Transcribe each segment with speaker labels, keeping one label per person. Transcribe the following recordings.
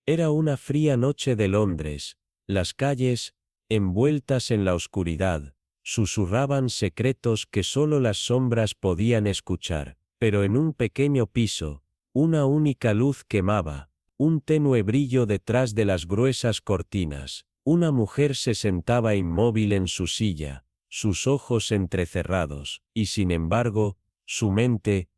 Speaker 1: Era una fría noche de Londres. Las calles, envueltas en la oscuridad, susurraban secretos que solo las sombras podían escuchar, pero en un pequeño piso, una única luz quemaba, un tenue brillo detrás de las gruesas cortinas. Una mujer se sentaba inmóvil en su silla, sus ojos entrecerrados, y sin embargo, su mente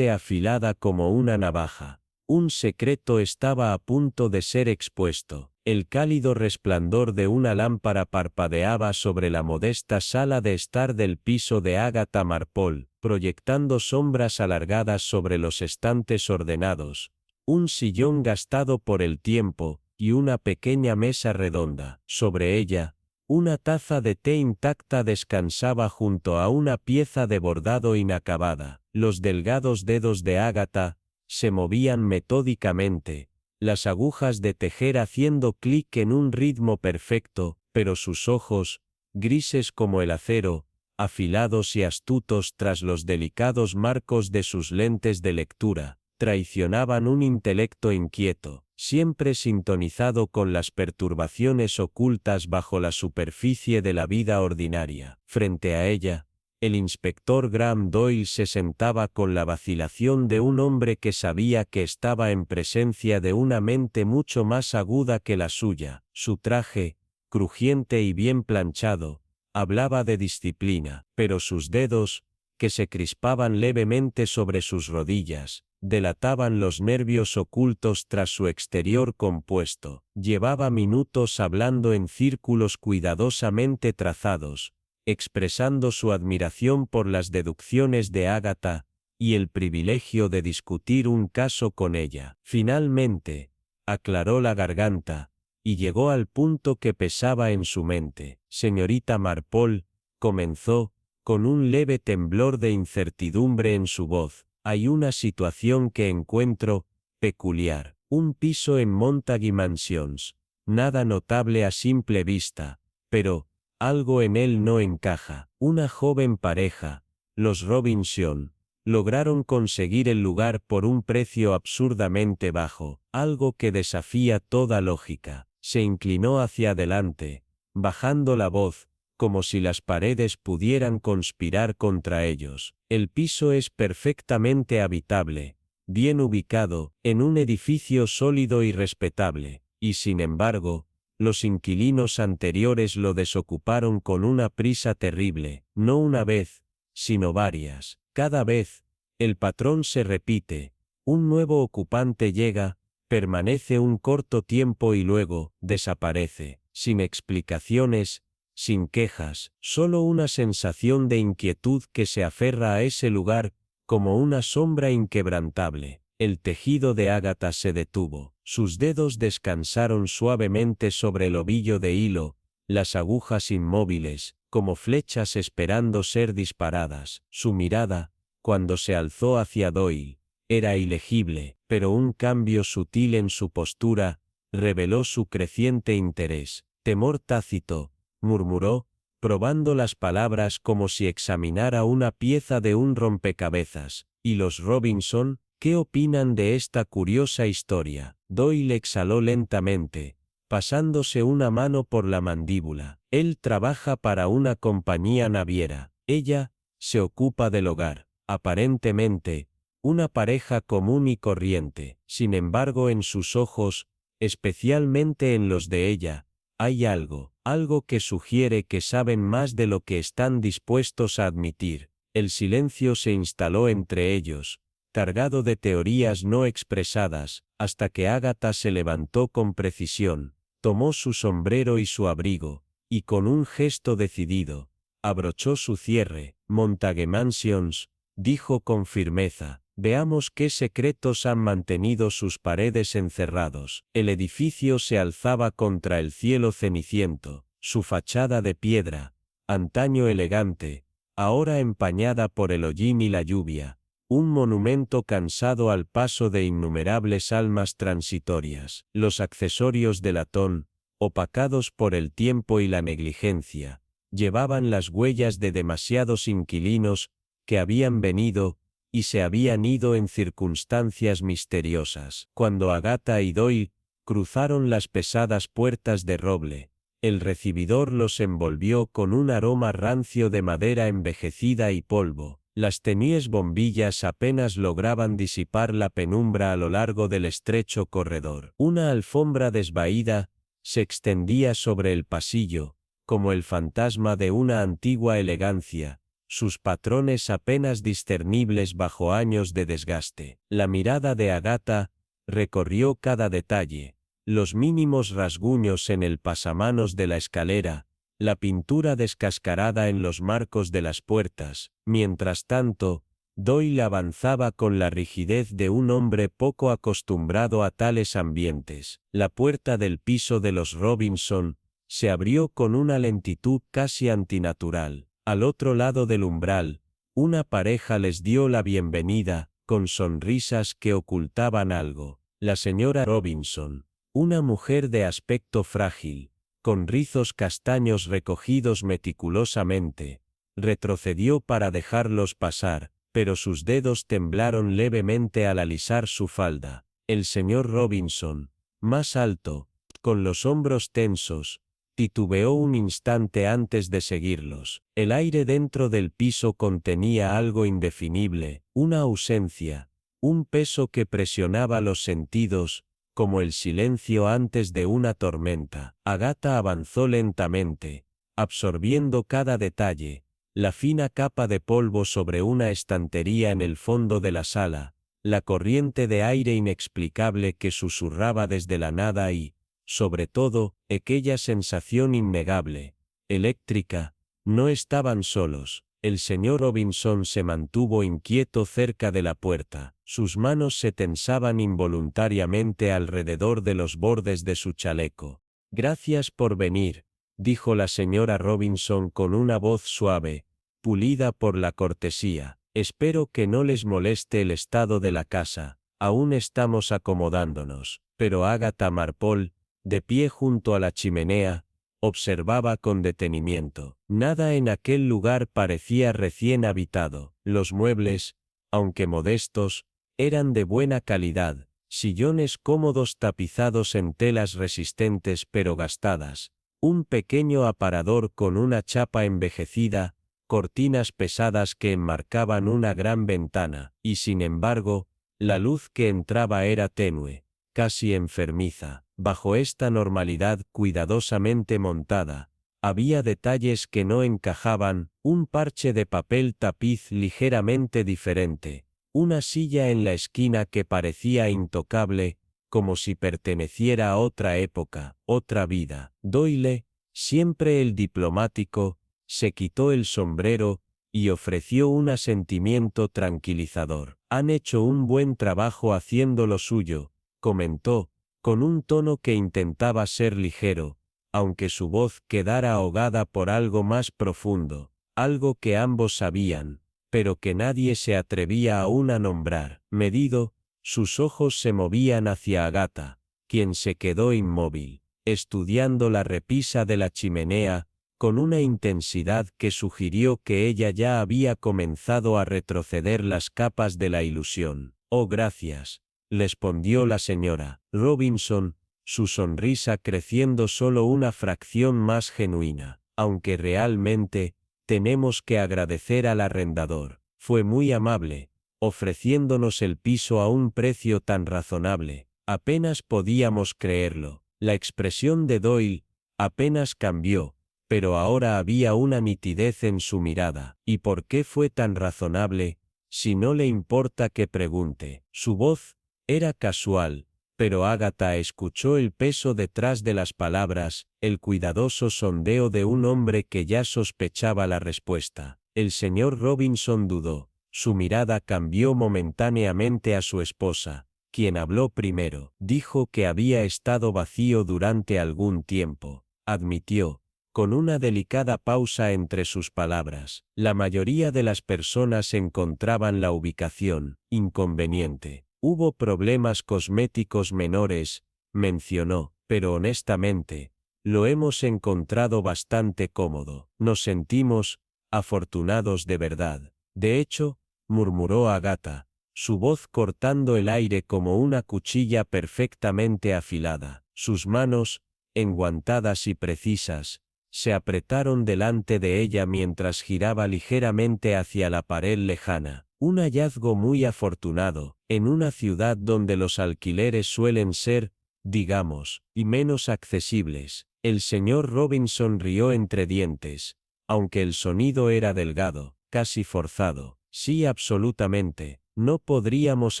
Speaker 1: afilada como una navaja. Un secreto estaba a punto de ser expuesto. El cálido resplandor de una lámpara parpadeaba sobre la modesta sala de estar del piso de Agatha Marpole, proyectando sombras alargadas sobre los estantes ordenados, un sillón gastado por el tiempo, y una pequeña mesa redonda. Sobre ella, una taza de té intacta descansaba junto a una pieza de bordado inacabada. Los delgados dedos de Agatha se movían metódicamente, las agujas de tejer haciendo clic en un ritmo perfecto, pero sus ojos, grises como el acero, afilados y astutos tras los delicados marcos de sus lentes de lectura, traicionaban un intelecto inquieto, siempre sintonizado con las perturbaciones ocultas bajo la superficie de la vida ordinaria. Frente a ella, el inspector Graham Doyle se sentaba con la vacilación de un hombre que sabía que estaba en presencia de una mente mucho más aguda que la suya. Su traje, crujiente y bien planchado, hablaba de disciplina, pero sus dedos, que se crispaban levemente sobre sus rodillas, delataban los nervios ocultos tras su exterior compuesto. Llevaba minutos hablando en círculos cuidadosamente trazados, expresando su admiración por las deducciones de Agatha, y el privilegio de discutir un caso con ella. Finalmente, aclaró la garganta, y llegó al punto que pesaba en su mente. Señorita Marpole, comenzó, con un leve temblor de incertidumbre en su voz, hay una situación que encuentro peculiar. Un piso en Montague Mansions, nada notable a simple vista, pero algo en él no encaja. Una joven pareja, los Robinson, lograron conseguir el lugar por un precio absurdamente bajo, algo que desafía toda lógica. Se inclinó hacia adelante, bajando la voz, como si las paredes pudieran conspirar contra ellos. El piso es perfectamente habitable, bien ubicado, en un edificio sólido y respetable, y sin embargo, los inquilinos anteriores lo desocuparon con una prisa terrible, no una vez, sino varias. Cada vez, el patrón se repite, un nuevo ocupante llega, permanece un corto tiempo y luego, desaparece, sin explicaciones, sin quejas, solo una sensación de inquietud que se aferra a ese lugar, como una sombra inquebrantable. El tejido de Agatha se detuvo, sus dedos descansaron suavemente sobre el ovillo de hilo, las agujas inmóviles, como flechas esperando ser disparadas. Su mirada, cuando se alzó hacia Doyle, era ilegible, pero un cambio sutil en su postura reveló su creciente interés. Temor tácito, murmuró, probando las palabras como si examinara una pieza de un rompecabezas. ¿Y los Robinson? ¿Qué opinan de esta curiosa historia? Doyle exhaló lentamente, pasándose una mano por la mandíbula. Él trabaja para una compañía naviera. Ella se ocupa del hogar. Aparentemente, una pareja común y corriente. Sin embargo, en sus ojos, especialmente en los de ella, hay algo que sugiere que saben más de lo que están dispuestos a admitir. El silencio se instaló entre ellos, cargado de teorías no expresadas, hasta que Agatha se levantó con precisión, tomó su sombrero y su abrigo, y con un gesto decidido, abrochó su cierre. Montague Mansions, dijo con firmeza, veamos qué secretos han mantenido sus paredes encerrados. El edificio se alzaba contra el cielo ceniciento, su fachada de piedra, antaño elegante, ahora empañada por el hollín y la lluvia, un monumento cansado al paso de innumerables almas transitorias. Los accesorios de latón, opacados por el tiempo y la negligencia, llevaban las huellas de demasiados inquilinos que habían venido y se habían ido en circunstancias misteriosas. Cuando Agatha y Doyle Cruzaron las pesadas puertas de roble. El recibidor los envolvió con un aroma rancio de madera envejecida y polvo. Las tenues bombillas apenas lograban disipar la penumbra a lo largo del estrecho corredor. Una alfombra desvaída se extendía sobre el pasillo, como el fantasma de una antigua elegancia, sus patrones apenas discernibles bajo años de desgaste. La mirada de Agatha recorrió cada detalle, los mínimos rasguños en el pasamanos de la escalera, la pintura descascarada en los marcos de las puertas. Mientras tanto, Doyle avanzaba con la rigidez de un hombre poco acostumbrado a tales ambientes. La puerta del piso de los Robinson se abrió con una lentitud casi antinatural. Al otro lado del umbral, una pareja les dio la bienvenida, con sonrisas que ocultaban algo. La señora Robinson, una mujer de aspecto frágil, con rizos castaños recogidos meticulosamente, retrocedió para dejarlos pasar, pero sus dedos temblaron levemente al alisar su falda. El señor Robinson, más alto, con los hombros tensos, titubeó un instante antes de seguirlos. El aire dentro del piso contenía algo indefinible, una ausencia, un peso que presionaba los sentidos, como el silencio antes de una tormenta. Agatha avanzó lentamente, absorbiendo cada detalle, la fina capa de polvo sobre una estantería en el fondo de la sala, la corriente de aire inexplicable que susurraba desde la nada y, sobre todo, aquella sensación innegable, eléctrica. No estaban solos. El señor Robinson se mantuvo inquieto cerca de la puerta. Sus manos se tensaban involuntariamente alrededor de los bordes de su chaleco. Gracias por venir, dijo la señora Robinson con una voz suave, pulida por la cortesía. Espero que no les moleste el estado de la casa. Aún estamos acomodándonos. Pero Agatha Marpole, de pie junto a la chimenea, observaba con detenimiento. Nada en aquel lugar parecía recién habitado. Los muebles, aunque modestos, eran de buena calidad, sillones cómodos tapizados en telas resistentes pero gastadas, un pequeño aparador con una chapa envejecida, cortinas pesadas que enmarcaban una gran ventana, y sin embargo, la luz que entraba era tenue, casi enfermiza. Bajo esta normalidad cuidadosamente montada, había detalles que no encajaban: un parche de papel tapiz ligeramente diferente, una silla en la esquina que parecía intocable, como si perteneciera a otra época, otra vida. Doyle, siempre el diplomático, se quitó el sombrero y ofreció un asentimiento tranquilizador. Han hecho un buen trabajo haciendo lo suyo, comentó, con un tono que intentaba ser ligero, aunque su voz quedara ahogada por algo más profundo, algo que ambos sabían, pero que nadie se atrevía aún a nombrar. Medido, sus ojos se movían hacia Agatha, quien se quedó inmóvil, estudiando la repisa de la chimenea, con una intensidad que sugirió que ella ya había comenzado a retroceder las capas de la ilusión. Oh, gracias, respondió la señora Robinson, su sonrisa creciendo solo una fracción más genuina. Aunque realmente, tenemos que agradecer al arrendador. Fue muy amable, ofreciéndonos el piso a un precio tan razonable. Apenas podíamos creerlo. La expresión de Doyle apenas cambió, pero ahora había una nitidez en su mirada. ¿Y por qué fue tan razonable? Si no le importa que pregunte. Su voz era casual, pero Agatha escuchó el peso detrás de las palabras, el cuidadoso sondeo de un hombre que ya sospechaba la respuesta. El señor Robinson dudó. Su mirada cambió momentáneamente a su esposa, quien habló primero. Dijo que había estado vacío durante algún tiempo. Admitió, con una delicada pausa entre sus palabras. La mayoría de las personas encontraban la ubicación inconveniente. Hubo problemas cosméticos menores, mencionó, pero honestamente, lo hemos encontrado bastante cómodo. Nos sentimos afortunados de verdad. De hecho, murmuró Agatha, su voz cortando el aire como una cuchilla perfectamente afilada. Sus manos, enguantadas y precisas, se apretaron delante de ella mientras giraba ligeramente hacia la pared lejana. Un hallazgo muy afortunado, en una ciudad donde los alquileres suelen ser, digamos, y menos accesibles. El señor Robinson rió entre dientes, aunque el sonido era delgado, casi forzado. Sí, absolutamente, no podríamos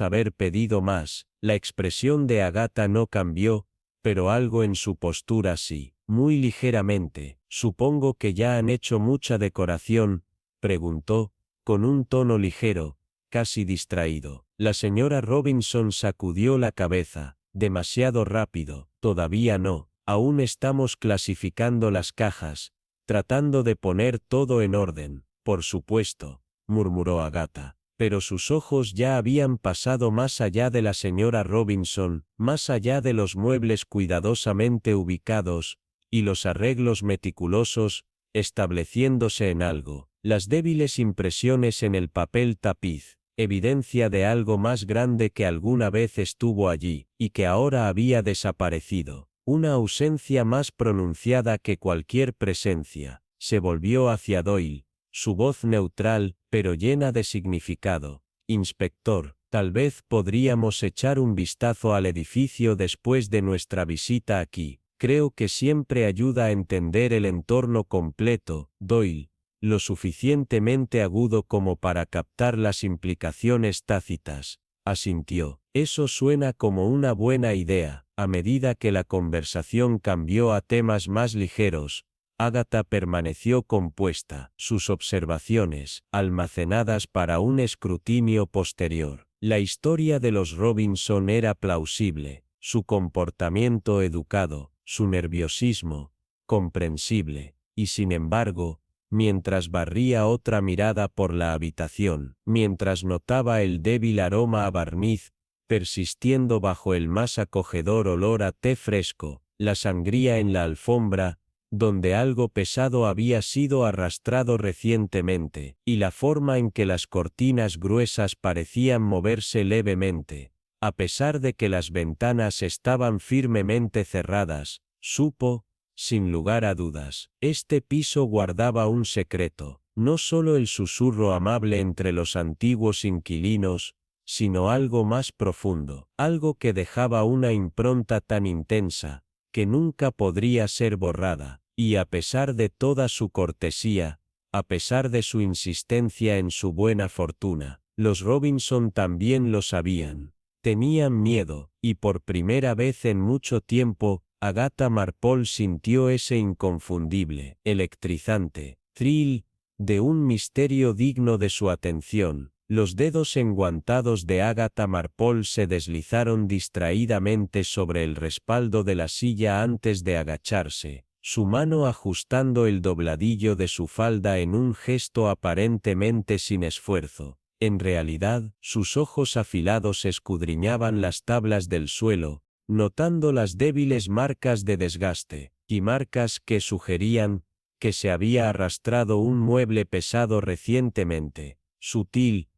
Speaker 1: haber pedido más. La expresión de Agatha no cambió, pero algo en su postura sí, muy ligeramente. Supongo que ya han hecho mucha decoración, preguntó, con un tono ligero, casi distraído. La señora Robinson sacudió la cabeza. Demasiado rápido, todavía no, aún estamos clasificando las cajas, tratando de poner todo en orden. Por supuesto, murmuró Agatha, pero sus ojos ya habían pasado más allá de la señora Robinson, más allá de los muebles cuidadosamente ubicados, y los arreglos meticulosos, estableciéndose en algo, las débiles impresiones en el papel tapiz, evidencia de algo más grande que alguna vez estuvo allí, y que ahora había desaparecido, una ausencia más pronunciada que cualquier presencia. Se volvió hacia Doyle, su voz neutral, pero llena de significado. Inspector, tal vez podríamos echar un vistazo al edificio después de nuestra visita aquí. Creo que siempre ayuda a entender el entorno completo, Doyle, lo suficientemente agudo como para captar las implicaciones tácitas. Asintió. Eso suena como una buena idea. A medida que la conversación cambió a temas más ligeros, Agatha permaneció compuesta. Sus observaciones, almacenadas para un escrutinio posterior. La historia de los Robinson era plausible, su comportamiento educado, su nerviosismo, comprensible, y sin embargo, mientras barría otra mirada por la habitación, mientras notaba el débil aroma a barniz, persistiendo bajo el más acogedor olor a té fresco, la sangría en la alfombra, donde algo pesado había sido arrastrado recientemente, y la forma en que las cortinas gruesas parecían moverse levemente, a pesar de que las ventanas estaban firmemente cerradas, supo, sin lugar a dudas, este piso guardaba un secreto, no solo el susurro amable entre los antiguos inquilinos, sino algo más profundo, algo que dejaba una impronta tan intensa, que nunca podría ser borrada, y a pesar de toda su cortesía, a pesar de su insistencia en su buena fortuna, los Robinson también lo sabían. Tenían miedo, y por primera vez en mucho tiempo, Agatha Marpole sintió ese inconfundible, electrizante, thrill, de un misterio digno de su atención. Los dedos enguantados de Agatha Marpole se deslizaron distraídamente sobre el respaldo de la silla antes de agacharse, su mano ajustando el dobladillo de su falda en un gesto aparentemente sin esfuerzo. En realidad, sus ojos afilados escudriñaban las tablas del suelo, notando las débiles marcas de desgaste, y marcas que sugerían que se había arrastrado un mueble pesado recientemente, sutil,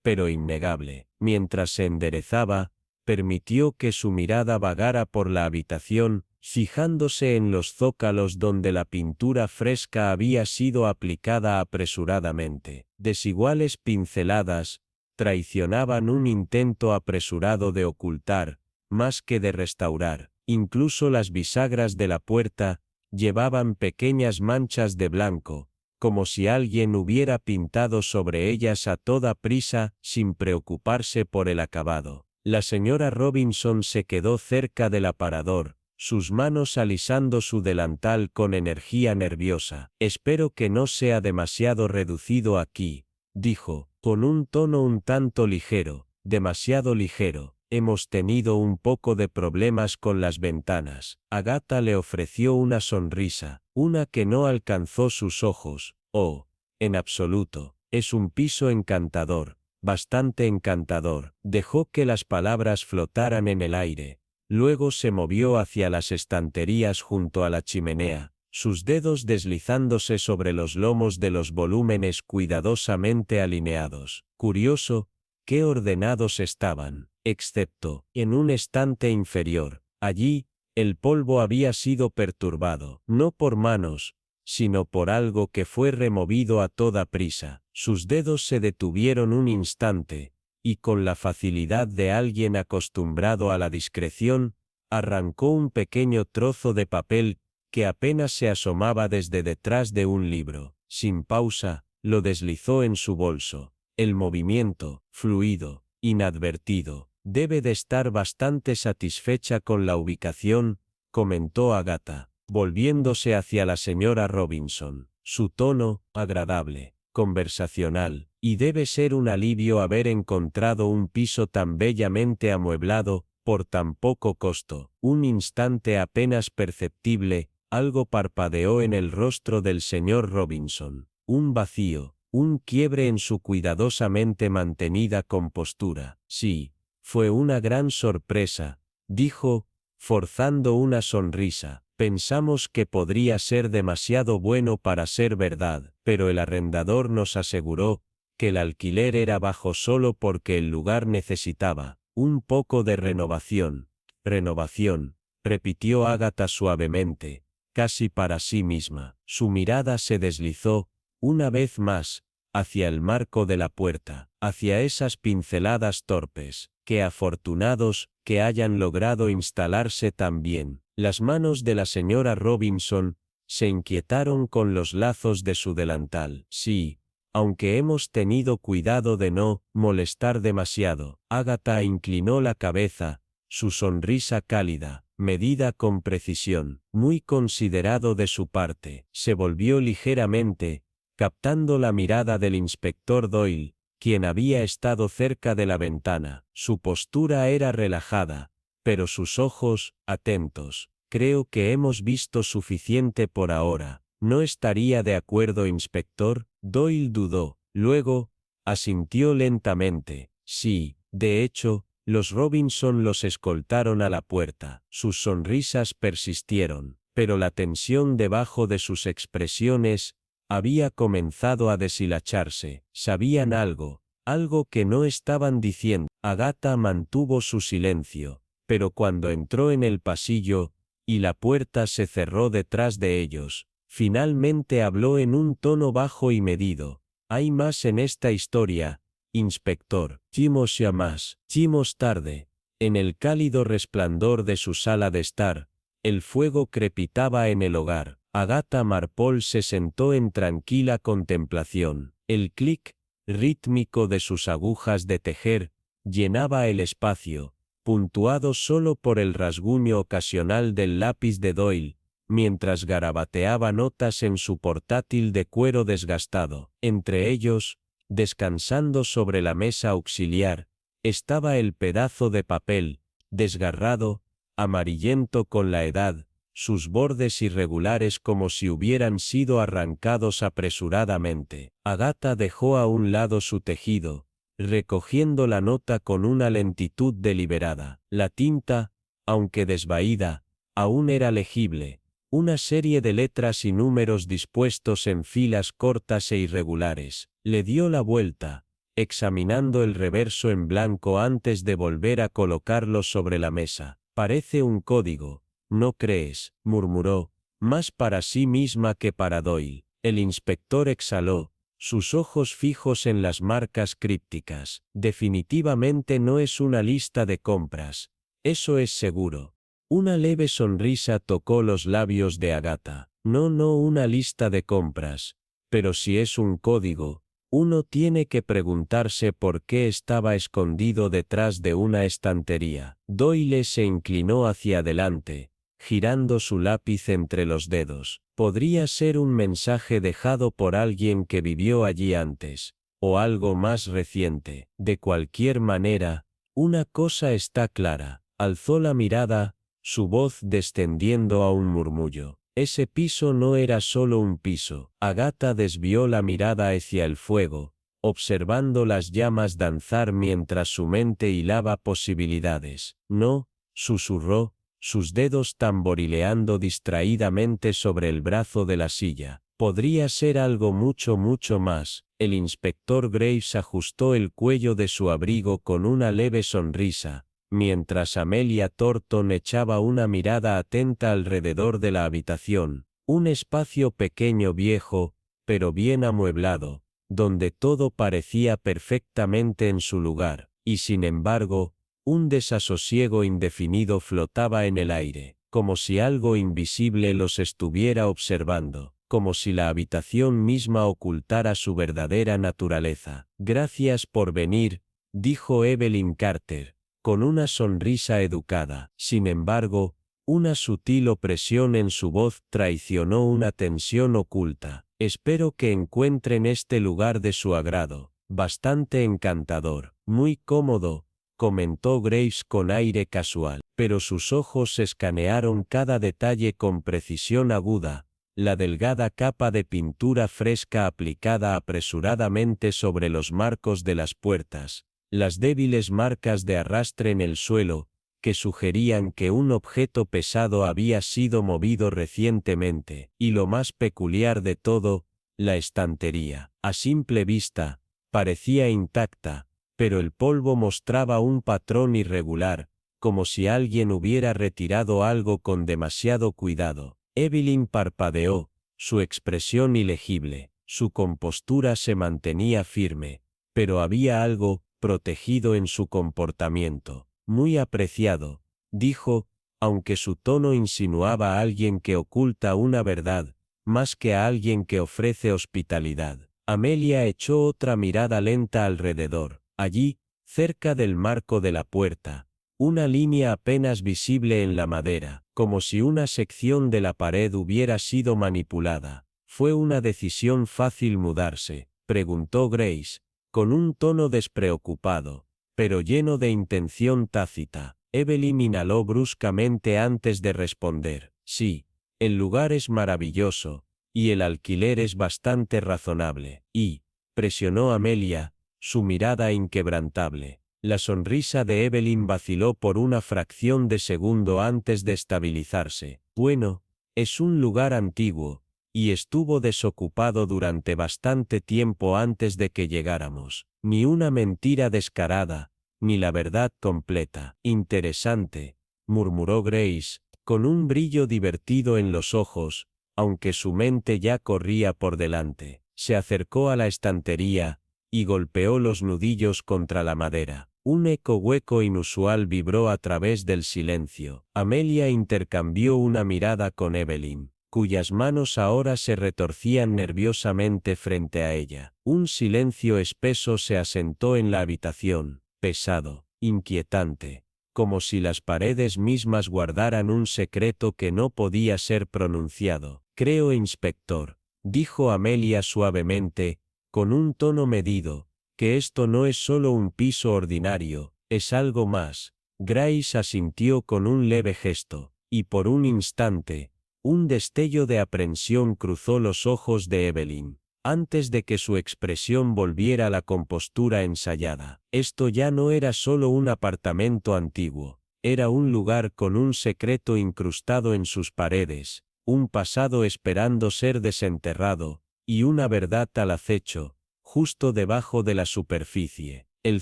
Speaker 1: pero innegable. Mientras se enderezaba, permitió que su mirada vagara por la habitación, fijándose en los zócalos donde la pintura fresca había sido aplicada apresuradamente. Desiguales pinceladas traicionaban un intento apresurado de ocultar, más que de restaurar. Incluso las bisagras de la puerta llevaban pequeñas manchas de blanco, como si alguien hubiera pintado sobre ellas a toda prisa, sin preocuparse por el acabado. La señora Robinson se quedó cerca del aparador, sus manos alisando su delantal con energía nerviosa. Espero que no sea demasiado reducido aquí, dijo, con un tono un tanto ligero, demasiado ligero. Hemos tenido un poco de problemas con las ventanas. Agatha le ofreció una sonrisa, una que no alcanzó sus ojos. Oh, en absoluto, es un piso encantador, bastante encantador. Dejó que las palabras flotaran en el aire. Luego se movió hacia las estanterías junto a la chimenea, sus dedos deslizándose sobre los lomos de los volúmenes cuidadosamente alineados. Curioso, qué ordenados estaban, excepto, en un estante inferior. Allí, el polvo había sido perturbado, no por manos, sino por algo que fue removido a toda prisa. Sus dedos se detuvieron un instante, y con la facilidad de alguien acostumbrado a la discreción, arrancó un pequeño trozo de papel que apenas se asomaba desde detrás de un libro. Sin pausa, lo deslizó en su bolso. El movimiento, fluido, inadvertido, debe de estar bastante satisfecha con la ubicación, comentó Agatha, volviéndose hacia la señora Robinson. Su tono, agradable, conversacional, y debe ser un alivio haber encontrado un piso tan bellamente amueblado, por tan poco costo. Un instante apenas perceptible, algo parpadeó en el rostro del señor Robinson. Un vacío, un quiebre en su cuidadosamente mantenida compostura. Sí, fue una gran sorpresa, dijo, forzando una sonrisa. Pensamos que podría ser demasiado bueno para ser verdad, pero el arrendador nos aseguró que el alquiler era bajo solo porque el lugar necesitaba un poco de renovación. Renovación, repitió Agatha suavemente, casi para sí misma. Su mirada se deslizó, una vez más, hacia el marco de la puerta, hacia esas pinceladas torpes. Qué afortunados que hayan logrado instalarse tan bien. Las manos de la señora Robinson se inquietaron con los lazos de su delantal. Sí, aunque hemos tenido cuidado de no molestar demasiado. Agatha inclinó la cabeza, su sonrisa cálida, medida con precisión, muy considerado de su parte. Se volvió ligeramente, captando la mirada del inspector Doyle, quien había estado cerca de la ventana. Su postura era relajada, pero sus ojos, atentos. Creo que hemos visto suficiente por ahora. ¿No estaría de acuerdo, inspector? Doyle dudó. Luego, asintió lentamente. Sí, de hecho, los Robinson los escoltaron a la puerta. Sus sonrisas persistieron, pero la tensión debajo de sus expresiones había comenzado a deshilacharse. Sabían algo, algo que no estaban diciendo. Agatha mantuvo su silencio, pero cuando entró en el pasillo, y la puerta se cerró detrás de ellos, finalmente habló en un tono bajo y medido. Hay más en esta historia, inspector. Chimos ya más. Chimos tarde. En el cálido resplandor de su sala de estar, el fuego crepitaba en el hogar. Agatha Marpole se sentó en tranquila contemplación. El clic rítmico de sus agujas de tejer llenaba el espacio, puntuado solo por el rasguño ocasional del lápiz de Doyle, mientras garabateaba notas en su portátil de cuero desgastado. Entre ellos, descansando sobre la mesa auxiliar, estaba el pedazo de papel, desgarrado, amarillento con la edad, sus bordes irregulares como si hubieran sido arrancados apresuradamente. Agatha dejó a un lado su tejido, recogiendo la nota con una lentitud deliberada. La tinta, aunque desvaída, aún era legible, una serie de letras y números dispuestos en filas cortas e irregulares. Le dio la vuelta, examinando el reverso en blanco antes de volver a colocarlo sobre la mesa. Parece un código, ¿no crees?, murmuró, más para sí misma que para Doyle. El inspector exhaló, sus ojos fijos en las marcas crípticas. Definitivamente no es una lista de compras, eso es seguro. Una leve sonrisa tocó los labios de Agatha. No una lista de compras, pero si es un código, uno tiene que preguntarse por qué estaba escondido detrás de una estantería. Doyle se inclinó hacia adelante, girando su lápiz entre los dedos. Podría ser un mensaje dejado por alguien que vivió allí antes, o algo más reciente. De cualquier manera, una cosa está clara. Alzó la mirada, su voz descendiendo a un murmullo. Ese piso no era solo un piso. Agatha desvió la mirada hacia el fuego, observando las llamas danzar mientras su mente hilaba posibilidades. No, susurró, sus dedos tamborileando distraídamente sobre el brazo de la silla. Podría ser algo mucho más. El inspector Graves ajustó el cuello de su abrigo con una leve sonrisa, mientras Amelia Thornton echaba una mirada atenta alrededor de la habitación, un espacio pequeño viejo, pero bien amueblado, donde todo parecía perfectamente en su lugar, y sin embargo, un desasosiego indefinido flotaba en el aire, como si algo invisible los estuviera observando, como si la habitación misma ocultara su verdadera naturaleza. Gracias por venir, dijo Evelyn Carter, con una sonrisa educada. Sin embargo, una sutil opresión en su voz traicionó una tensión oculta. Espero que encuentren este lugar de su agrado. Bastante encantador, muy cómodo, comentó Graves con aire casual, pero sus ojos escanearon cada detalle con precisión aguda. La delgada capa de pintura fresca aplicada apresuradamente sobre los marcos de las puertas, las débiles marcas de arrastre en el suelo, que sugerían que un objeto pesado había sido movido recientemente, y lo más peculiar de todo, la estantería, a simple vista, parecía intacta, pero el polvo mostraba un patrón irregular, como si alguien hubiera retirado algo con demasiado cuidado. Evelyn parpadeó, su expresión ilegible, su compostura se mantenía firme, pero había algo protegido en su comportamiento. Muy apreciado, dijo, aunque su tono insinuaba a alguien que oculta una verdad, más que a alguien que ofrece hospitalidad. Amelia echó otra mirada lenta alrededor. Allí, cerca del marco de la puerta, una línea apenas visible en la madera, como si una sección de la pared hubiera sido manipulada. ¿Fue una decisión fácil mudarse?, preguntó Grace, con un tono despreocupado, pero lleno de intención tácita. Evelyn inhaló bruscamente antes de responder. Sí, el lugar es maravilloso, y el alquiler es bastante razonable. Y, presionó Amelia, su mirada inquebrantable. La sonrisa de Evelyn vaciló por una fracción de segundo antes de estabilizarse. Bueno, es un lugar antiguo, y estuvo desocupado durante bastante tiempo antes de que llegáramos. Ni una mentira descarada, ni la verdad completa. Interesante, murmuró Grace, con un brillo divertido en los ojos, aunque su mente ya corría por delante. Se acercó a la estantería, y golpeó los nudillos contra la madera. Un eco hueco inusual vibró a través del silencio. Amelia intercambió una mirada con Evelyn, cuyas manos ahora se retorcían nerviosamente frente a ella. Un silencio espeso se asentó en la habitación, pesado, inquietante, como si las paredes mismas guardaran un secreto que no podía ser pronunciado. Creo, inspector, dijo Amelia suavemente, con un tono medido, que esto no es solo un piso ordinario, es algo más. Grace asintió con un leve gesto, y por un instante, un destello de aprensión cruzó los ojos de Evelyn, antes de que su expresión volviera a la compostura ensayada. Esto ya no era solo un apartamento antiguo, era un lugar con un secreto incrustado en sus paredes, un pasado esperando ser desenterrado, y una verdad al acecho, justo debajo de la superficie. El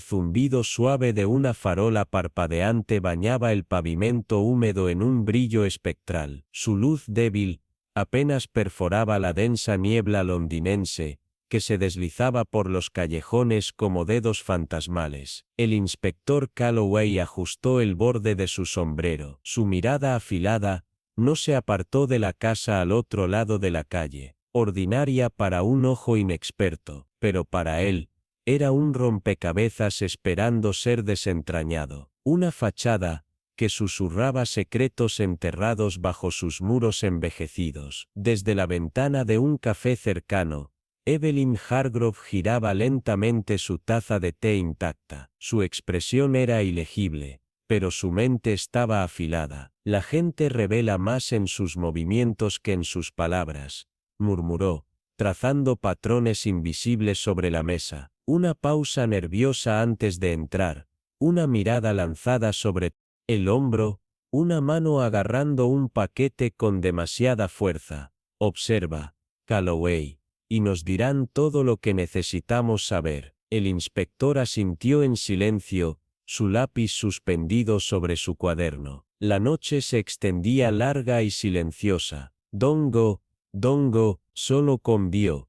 Speaker 1: zumbido suave de una farola parpadeante bañaba el pavimento húmedo en un brillo espectral. Su luz débil, apenas perforaba la densa niebla londinense, que se deslizaba por los callejones como dedos fantasmales. El inspector Calloway ajustó el borde de su sombrero. Su mirada afilada no se apartó de la casa al otro lado de la calle, ordinaria para un ojo inexperto, pero para él, era un rompecabezas esperando ser desentrañado. Una fachada, que susurraba secretos enterrados bajo sus muros envejecidos. Desde la ventana de un café cercano, Evelyn Hargrove giraba lentamente su taza de té intacta. Su expresión era ilegible, pero su mente estaba afilada. La gente revela más en sus movimientos que en sus palabras, murmuró, trazando patrones invisibles sobre la mesa. Una pausa nerviosa antes de entrar, una mirada lanzada sobre el hombro, una mano agarrando un paquete con demasiada fuerza. Observa, Calloway, y nos dirán todo lo que necesitamos saber. El inspector asintió en silencio, su lápiz suspendido sobre su cuaderno. La noche se extendía larga y silenciosa. Dongo, solo convió.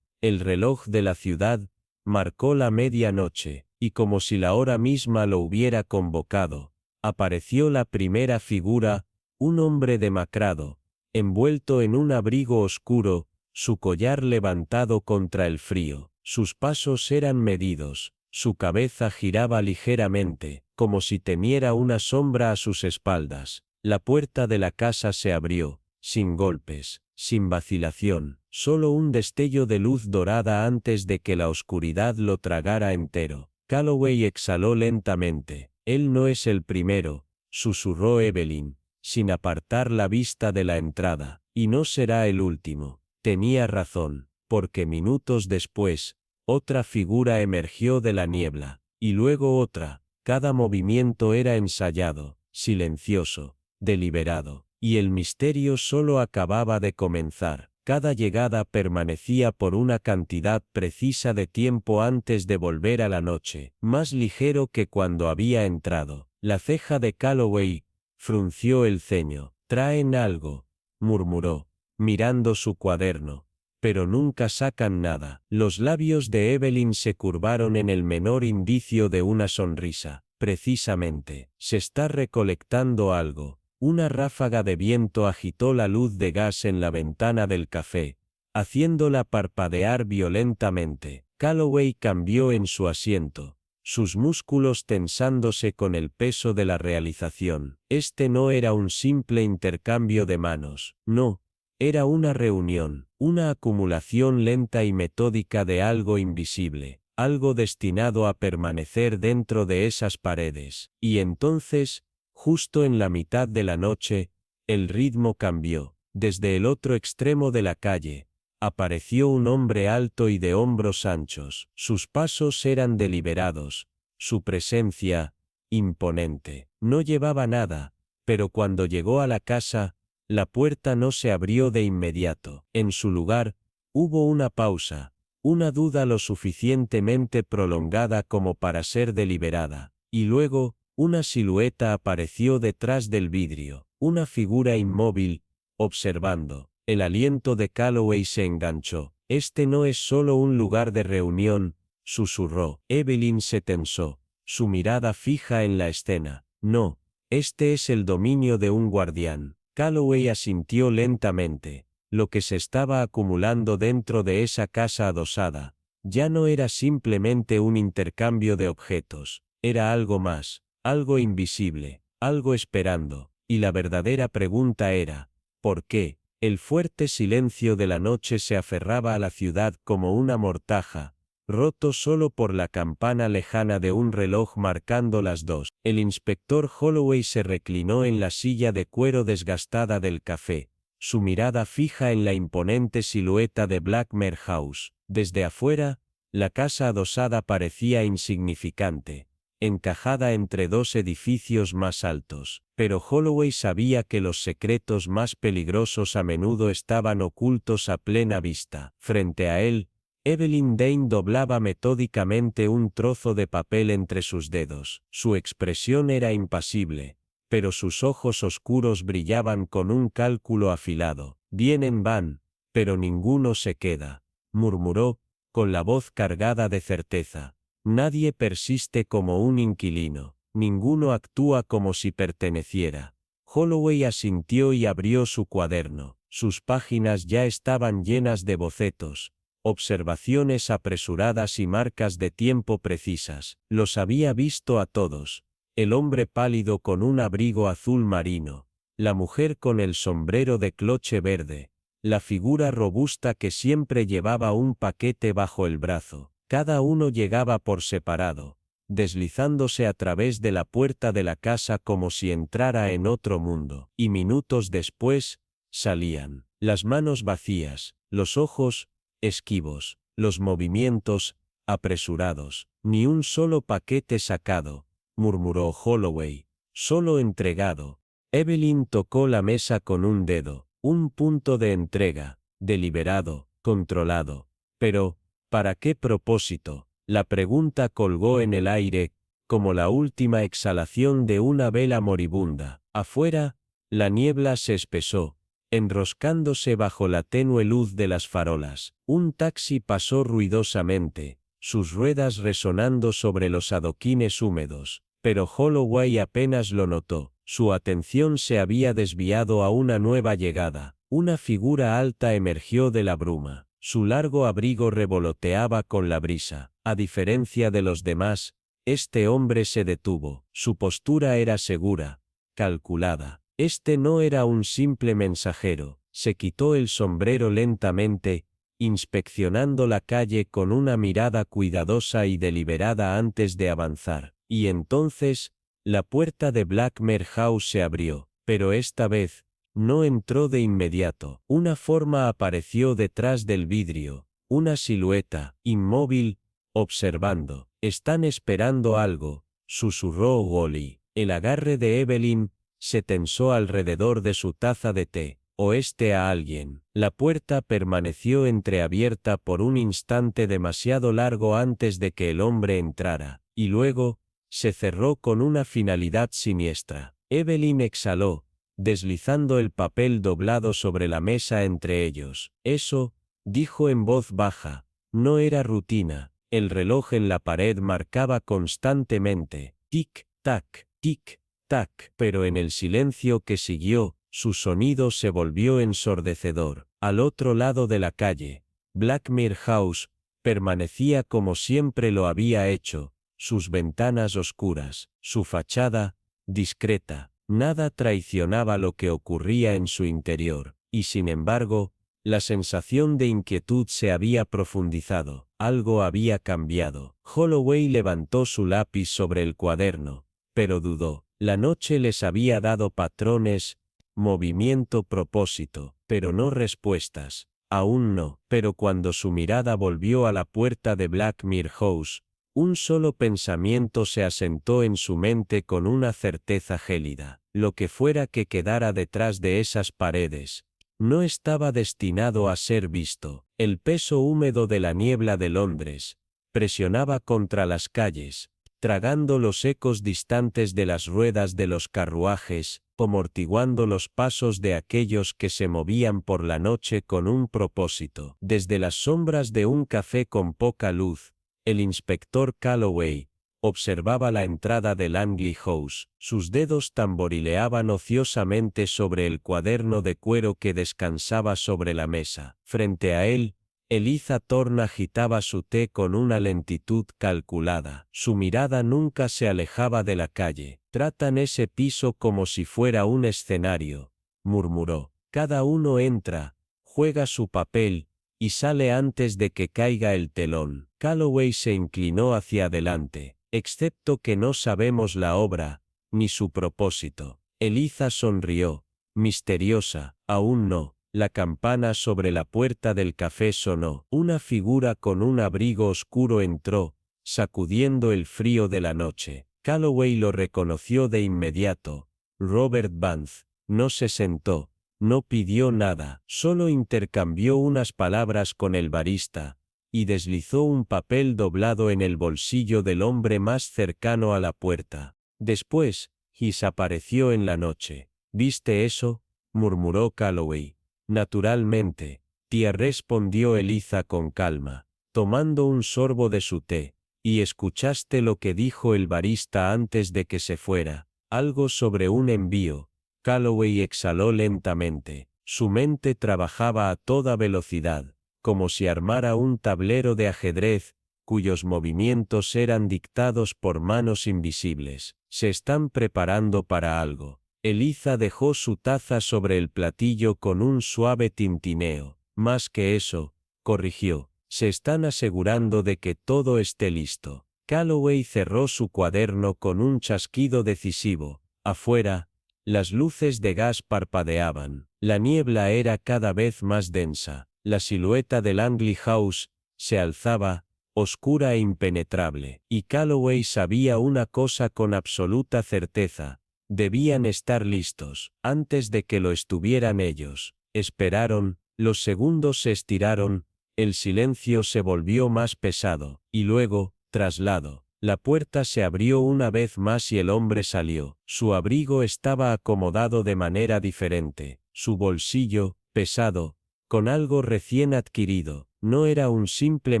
Speaker 1: El reloj de la ciudad marcó la medianoche, y como si la hora misma lo hubiera convocado, apareció la primera figura, un hombre demacrado, envuelto en un abrigo oscuro, su collar levantado contra el frío. Sus pasos eran medidos, su cabeza giraba ligeramente, como si temiera una sombra a sus espaldas. La puerta de la casa se abrió, sin golpes, sin vacilación, solo un destello de luz dorada antes de que la oscuridad lo tragara entero. Calloway exhaló lentamente. Él no es el primero, susurró Evelyn, sin apartar la vista de la entrada, y no será el último. Tenía razón, porque minutos después, otra figura emergió de la niebla, y luego otra. Cada movimiento era ensayado, silencioso, deliberado, y el misterio solo acababa de comenzar. Cada llegada permanecía por una cantidad precisa de tiempo antes de volver a la noche, más ligero que cuando había entrado. La ceja de Calloway frunció el ceño. «Traen algo», murmuró, mirando su cuaderno. «Pero nunca sacan nada». Los labios de Evelyn se curvaron en el menor indicio de una sonrisa. «Precisamente, se está recolectando algo». Una ráfaga de viento agitó la luz de gas en la ventana del café, haciéndola parpadear violentamente. Calloway cambió en su asiento, sus músculos tensándose con el peso de la realización. Este no era un simple intercambio de manos, no, era una reunión, una acumulación lenta y metódica de algo invisible, algo destinado a permanecer dentro de esas paredes. Y entonces, justo en la mitad de la noche, el ritmo cambió. Desde el otro extremo de la calle, apareció un hombre alto y de hombros anchos. Sus pasos eran deliberados, su presencia, imponente. No llevaba nada, pero cuando llegó a la casa, la puerta no se abrió de inmediato. En su lugar, hubo una pausa, una duda lo suficientemente prolongada como para ser deliberada, y luego, una silueta apareció detrás del vidrio, una figura inmóvil, observando. El aliento de Calloway se enganchó. «Este no es solo un lugar de reunión», susurró. Evelyn se tensó, su mirada fija en la escena. «No, este es el dominio de un guardián». Calloway asintió lentamente. Lo que se estaba acumulando dentro de esa casa adosada ya no era simplemente un intercambio de objetos, era algo más. Algo invisible, algo esperando, y la verdadera pregunta era, ¿por qué? El fuerte silencio de la noche se aferraba a la ciudad como una mortaja, roto solo por la campana lejana de un reloj marcando las 2. El inspector Holloway se reclinó en la silla de cuero desgastada del café, su mirada fija en la imponente silueta de Blackmore House. Desde afuera, la casa adosada parecía insignificante, encajada entre dos edificios más altos, pero Holloway sabía que los secretos más peligrosos a menudo estaban ocultos a plena vista. Frente a él, Evelyn Dane doblaba metódicamente un trozo de papel entre sus dedos. Su expresión era impasible, pero sus ojos oscuros brillaban con un cálculo afilado. «Vienen, van, pero ninguno se queda», murmuró, con la voz cargada de certeza. «Nadie persiste como un inquilino, ninguno actúa como si perteneciera». Holloway asintió y abrió su cuaderno. Sus páginas ya estaban llenas de bocetos, observaciones apresuradas y marcas de tiempo precisas. Los había visto a todos. El hombre pálido con un abrigo azul marino, la mujer con el sombrero de cloche verde, la figura robusta que siempre llevaba un paquete bajo el brazo. Cada uno llegaba por separado, deslizándose a través de la puerta de la casa como si entrara en otro mundo, y minutos después, salían, las manos vacías, los ojos, esquivos, los movimientos, apresurados. «Ni un solo paquete sacado», murmuró Holloway, «solo entregado». Evelyn tocó la mesa con un dedo. «Un punto de entrega», deliberado, controlado. Pero, ¿para qué propósito? La pregunta colgó en el aire, como la última exhalación de una vela moribunda. Afuera, la niebla se espesó, enroscándose bajo la tenue luz de las farolas. Un taxi pasó ruidosamente, sus ruedas resonando sobre los adoquines húmedos, pero Holloway apenas lo notó. Su atención se había desviado a una nueva llegada. Una figura alta emergió de la bruma. Su largo abrigo revoloteaba con la brisa. A diferencia de los demás, este hombre se detuvo. Su postura era segura, calculada. Este no era un simple mensajero. Se quitó el sombrero lentamente, inspeccionando la calle con una mirada cuidadosa y deliberada antes de avanzar. Y entonces, la puerta de Blackmore House se abrió, pero esta vez, no entró de inmediato. Una forma apareció detrás del vidrio, una silueta, inmóvil, observando. «Están esperando algo», susurró Wally. El agarre de Evelyn se tensó alrededor de su taza de té. «Oeste a alguien». La puerta permaneció entreabierta por un instante demasiado largo antes de que el hombre entrara, y luego, se cerró con una finalidad siniestra. Evelyn exhaló, deslizando el papel doblado sobre la mesa entre ellos. «Eso», dijo en voz baja, no era rutina. El reloj en la pared marcaba constantemente, tic-tac, tic-tac, pero en el silencio que siguió, su sonido se volvió ensordecedor. Al otro lado de la calle, Blackmore House permanecía como siempre lo había hecho, sus ventanas oscuras, su fachada, discreta. Nada traicionaba lo que ocurría en su interior, y sin embargo, la sensación de inquietud se había profundizado. Algo había cambiado. Holloway levantó su lápiz sobre el cuaderno, pero dudó. La noche les había dado patrones, movimiento, propósito, pero no respuestas. Aún no. Pero cuando su mirada volvió a la puerta de Blackmore House, un solo pensamiento se asentó en su mente con una certeza gélida. Lo que fuera que quedara detrás de esas paredes, no estaba destinado a ser visto. El peso húmedo de la niebla de Londres presionaba contra las calles, tragando los ecos distantes de las ruedas de los carruajes, amortiguando los pasos de aquellos que se movían por la noche con un propósito. Desde las sombras de un café con poca luz, el inspector Calloway observaba la entrada de Langley House. Sus dedos tamborileaban ociosamente sobre el cuaderno de cuero que descansaba sobre la mesa. Frente a él, Eliza Thorne agitaba su té con una lentitud calculada. Su mirada nunca se alejaba de la calle. «Tratan ese piso como si fuera un escenario», murmuró. «Cada uno entra, juega su papel, y sale antes de que caiga el telón». Calloway se inclinó hacia adelante. «Excepto que no sabemos la obra, ni su propósito». Eliza sonrió, misteriosa. «Aún no». La campana sobre la puerta del café sonó. Una figura con un abrigo oscuro entró, sacudiendo el frío de la noche. Calloway lo reconoció de inmediato. Robert Vance. No se sentó, no pidió nada, solo intercambió unas palabras con el barista, y deslizó un papel doblado en el bolsillo del hombre más cercano a la puerta. Después, His apareció en la noche. «¿Viste eso?», murmuró Calloway. «Naturalmente», tía, respondió Eliza con calma, tomando un sorbo de su té. «¿Y escuchaste lo que dijo el barista antes de que se fuera? Algo sobre un envío». Calloway exhaló lentamente. Su mente trabajaba a toda velocidad, como si armara un tablero de ajedrez, cuyos movimientos eran dictados por manos invisibles. «Se están preparando para algo». Eliza dejó su taza sobre el platillo con un suave tintineo. «Más que eso», corrigió, «se están asegurando de que todo esté listo». Calloway cerró su cuaderno con un chasquido decisivo. Afuera, las luces de gas parpadeaban. La niebla era cada vez más densa. La silueta de Langley House se alzaba, oscura e impenetrable. Y Calloway sabía una cosa con absoluta certeza. Debían estar listos. Antes de que lo estuvieran ellos. Esperaron, Los segundos se estiraron, el silencio se volvió más pesado, y luego, traslado. La puerta se abrió una vez más y el hombre salió. Su abrigo estaba acomodado de manera diferente. Su bolsillo, pesado, con algo recién adquirido, no era un simple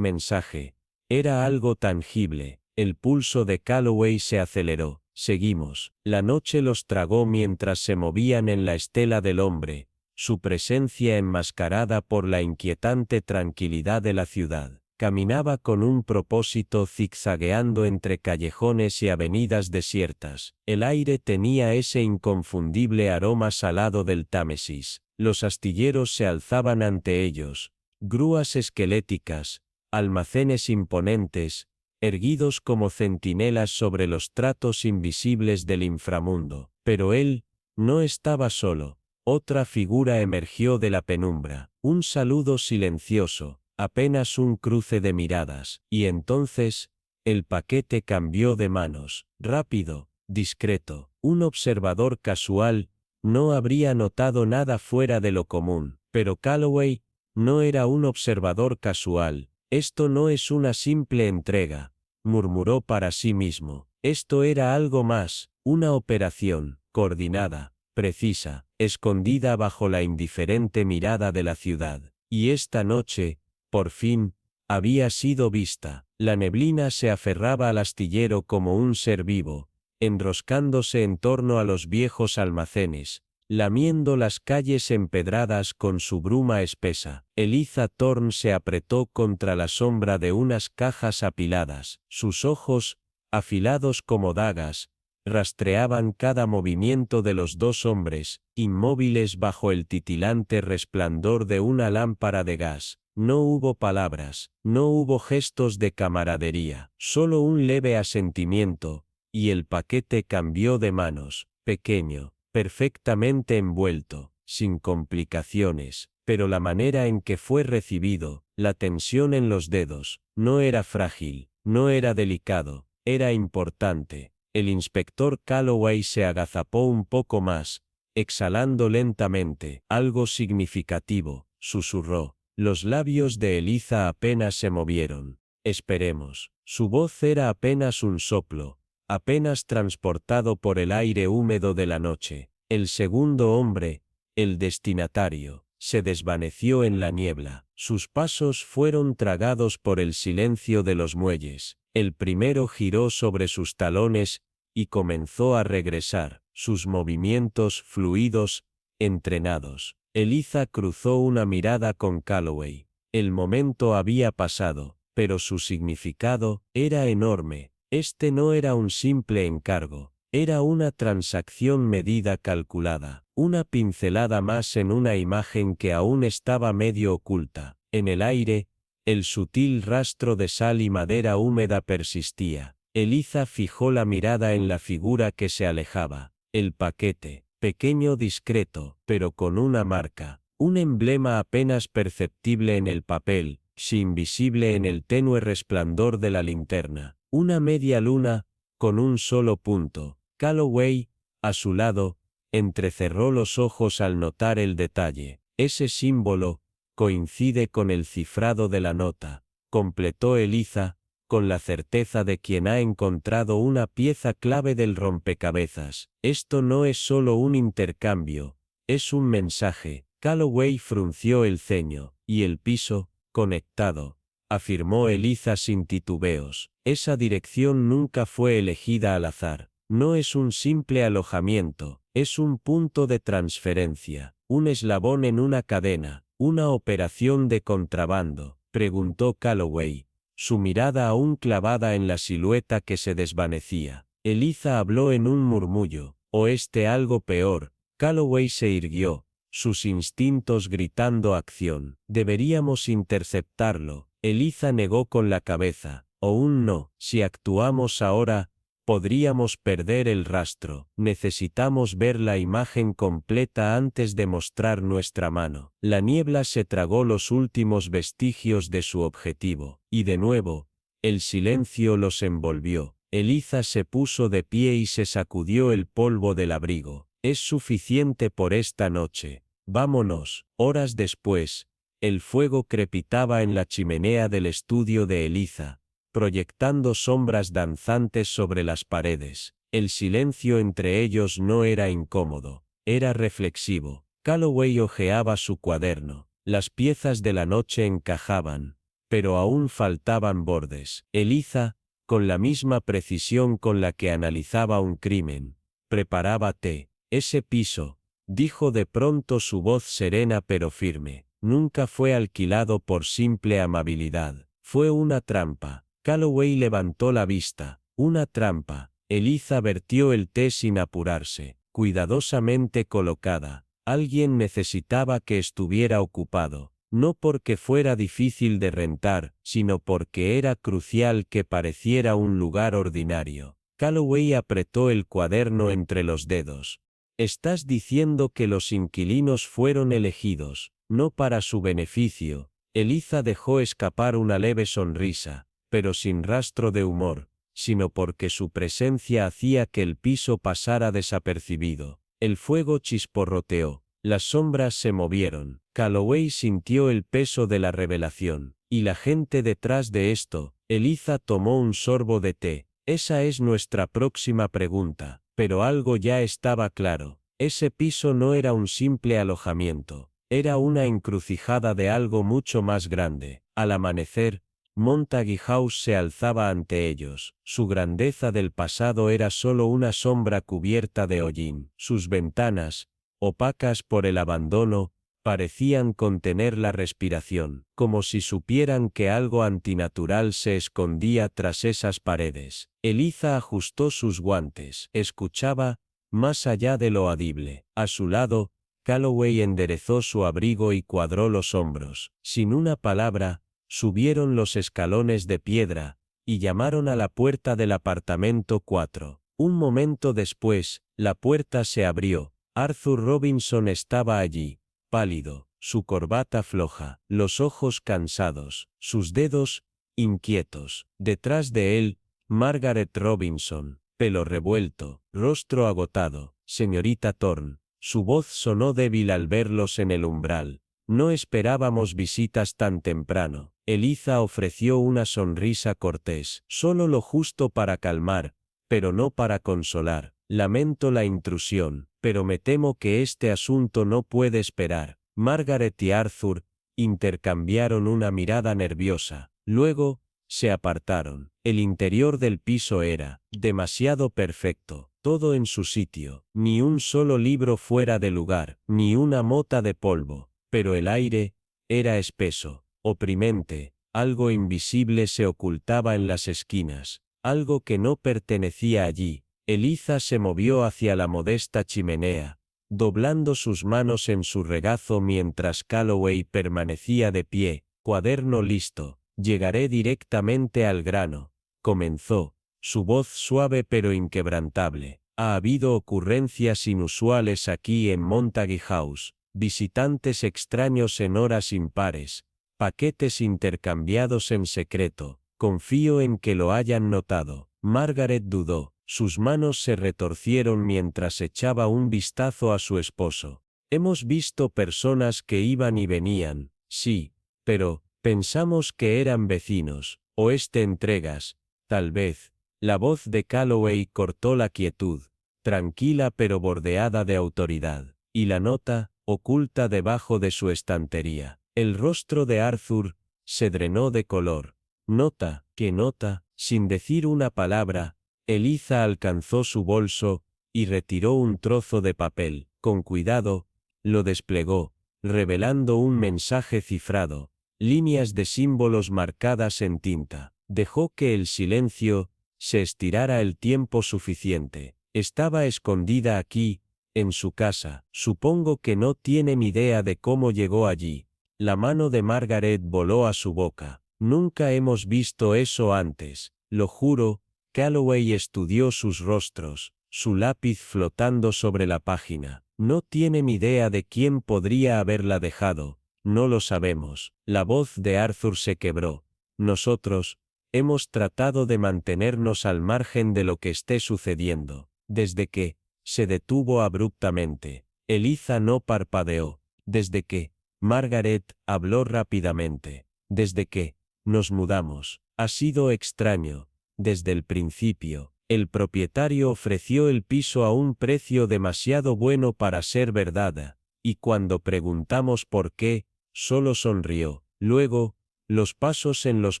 Speaker 1: mensaje, era algo tangible. El pulso de Calloway se aceleró. Seguimos. La noche los tragó mientras se movían en la estela del hombre, su presencia enmascarada por la inquietante tranquilidad de la ciudad. Caminaba con un propósito zigzagueando entre callejones y avenidas desiertas. El aire tenía ese inconfundible aroma salado del Támesis. Los astilleros se alzaban ante ellos, grúas esqueléticas, almacenes imponentes, erguidos como centinelas sobre los tratos invisibles del inframundo. Pero él no estaba solo. Otra figura emergió de la penumbra, un saludo silencioso, apenas un cruce de miradas, y entonces, el paquete cambió de manos, rápido, discreto. Un observador casual no habría notado nada fuera de lo común, pero Calloway no era un observador casual. Esto no es una simple entrega, murmuró para sí mismo. Esto era algo más, una operación, coordinada, precisa, escondida bajo la indiferente mirada de la ciudad. Y esta noche, por fin, había sido vista. La neblina se aferraba al astillero como un ser vivo, enroscándose en torno a los viejos almacenes, lamiendo las calles empedradas con su bruma espesa. Eliza Thorne se apretó contra la sombra de unas cajas apiladas. Sus ojos, afilados como dagas, rastreaban cada movimiento de los dos hombres, inmóviles bajo el titilante resplandor de una lámpara de gas. No hubo palabras, no hubo gestos de camaradería, solo un leve asentimiento, y el paquete cambió de manos, pequeño, perfectamente envuelto, sin complicaciones, pero la manera en que fue recibido, la tensión en los dedos, no era frágil, no era delicado, era importante. El inspector Calloway se agazapó un poco más, exhalando lentamente. Algo significativo, susurró. Los labios de Eliza apenas se movieron. Esperemos. Su voz era apenas un soplo, apenas transportado por el aire húmedo de la noche. El segundo hombre, el destinatario, se desvaneció en la niebla. Sus pasos fueron tragados por el silencio de los muelles. El primero giró sobre sus talones y comenzó a regresar, sus movimientos fluidos, entrenados. Eliza cruzó una mirada con Calloway. El momento había pasado, pero su significado era enorme. Este no era un simple encargo, era una transacción medida calculada, una pincelada más en una imagen que aún estaba medio oculta. En el aire, el sutil rastro de sal y madera húmeda persistía. Eliza fijó la mirada en la figura que se alejaba. El paquete, pequeño, discreto, pero con una marca, un emblema apenas perceptible en el papel, si invisible en el tenue resplandor de la linterna. Una media luna, con un solo punto. Calloway, a su lado, entrecerró los ojos al notar el detalle. Ese símbolo coincide con el cifrado de la nota, completó Eliza, con la certeza de quien ha encontrado una pieza clave del rompecabezas. Esto no es solo un intercambio, es un mensaje. Calloway frunció el ceño, y el piso, conectado, afirmó Eliza sin titubeos. Esa dirección nunca fue elegida al azar. No es un simple alojamiento, es un punto de transferencia, un eslabón en una cadena, una operación de contrabando, preguntó Calloway, su mirada aún clavada en la silueta que se desvanecía. Eliza habló en un murmullo, o algo peor. Calloway se irguió, sus instintos gritando acción. Deberíamos interceptarlo. Eliza negó con la cabeza. No, si actuamos ahora, podríamos perder el rastro. Necesitamos ver la imagen completa antes de mostrar nuestra mano. La niebla se tragó los últimos vestigios de su objetivo, y de nuevo, el silencio los envolvió. Eliza se puso de pie y se sacudió el polvo del abrigo. Es suficiente por esta noche, Vámonos. Horas después, el fuego crepitaba en la chimenea del estudio de Eliza, proyectando sombras danzantes sobre las paredes. El silencio entre ellos no era incómodo, era reflexivo. Calloway hojeaba su cuaderno. Las piezas de la noche encajaban, pero aún faltaban bordes. Eliza, con la misma precisión con la que analizaba un crimen, preparaba té. Ese piso, dijo de pronto su voz serena pero firme, nunca fue alquilado por simple amabilidad. Fue una trampa. Calloway levantó la vista. Una trampa. Eliza vertió el té sin apurarse, cuidadosamente colocada. Alguien necesitaba que estuviera ocupado, no porque fuera difícil de rentar, sino porque era crucial que pareciera un lugar ordinario. Calloway apretó el cuaderno entre los dedos. Estás diciendo que los inquilinos fueron elegidos, no para su beneficio. Eliza dejó escapar una leve sonrisa, pero sin rastro de humor, sino porque su presencia hacía que el piso pasara desapercibido. El fuego chisporroteó, las sombras se movieron. Calloway sintió el peso de la revelación. Y la gente detrás de esto. Eliza tomó un sorbo de té. Esa es nuestra próxima pregunta. Pero algo ya estaba claro. Ese piso no era un simple alojamiento. Era una encrucijada de algo mucho más grande. Al amanecer, Montague House se alzaba ante ellos. Su grandeza del pasado era solo una sombra cubierta de hollín. Sus ventanas, opacas por el abandono, parecían contener la respiración, como si supieran que algo antinatural se escondía tras esas paredes. Eliza ajustó sus guantes. Escuchaba, más allá de lo audible. A su lado, Calloway enderezó su abrigo y cuadró los hombros. Sin una palabra, subieron los escalones de piedra, y llamaron a la puerta del apartamento 4. Un momento después, la puerta se abrió. Arthur Robinson estaba allí, pálido, su corbata floja, los ojos cansados, sus dedos, inquietos. Detrás de él, Margaret Robinson, pelo revuelto, rostro agotado. Señorita Thorne. Su voz sonó débil al verlos en el umbral. No esperábamos visitas tan temprano. Eliza ofreció una sonrisa cortés, solo lo justo para calmar, pero no para consolar. Lamento la intrusión, pero me temo que este asunto no puede esperar. Margaret y Arthur intercambiaron una mirada nerviosa. Luego, se apartaron. El interior del piso era demasiado perfecto, todo en su sitio, ni un solo libro fuera de lugar, ni una mota de polvo, pero el aire era espeso, oprimente, algo invisible se ocultaba en las esquinas, algo que no pertenecía allí. Eliza se movió hacia la modesta chimenea, doblando sus manos en su regazo mientras Calloway permanecía de pie, cuaderno listo. Llegaré directamente al grano, comenzó, su voz suave pero inquebrantable. Ha habido ocurrencias inusuales aquí en Montague House, visitantes extraños en horas impares, paquetes intercambiados en secreto. Confío en que lo hayan notado. Margaret dudó, sus manos se retorcieron mientras echaba un vistazo a su esposo. Hemos visto personas que iban y venían, sí, pero pensamos que eran vecinos, o entregas, tal vez. La voz de Calloway cortó la quietud, tranquila pero bordeada de autoridad, y la nota, oculta debajo de su estantería. El rostro de Arthur se drenó de color. Nota, ¿qué nota? Sin decir una palabra, Eliza alcanzó su bolso y retiró un trozo de papel. Con cuidado, lo desplegó, revelando un mensaje cifrado. Líneas de símbolos marcadas en tinta. Dejó que el silencio se estirara el tiempo suficiente. Estaba escondida aquí, en su casa. Supongo que no tiene ni idea de cómo llegó allí. La mano de Margaret voló a su boca. Nunca hemos visto eso antes, lo juro. Calloway estudió sus rostros, su lápiz flotando sobre la página. No tiene ni idea de quién podría haberla dejado. No lo sabemos. La voz de Arthur se quebró. Nosotros hemos tratado de mantenernos al margen de lo que esté sucediendo. Desde que se detuvo abruptamente. Eliza no parpadeó. Desde que, Margaret habló rápidamente. Desde que nos mudamos. Ha sido extraño. Desde el principio, el propietario ofreció el piso a un precio demasiado bueno para ser verdad, y cuando preguntamos por qué, solo sonrió. Luego, los pasos en los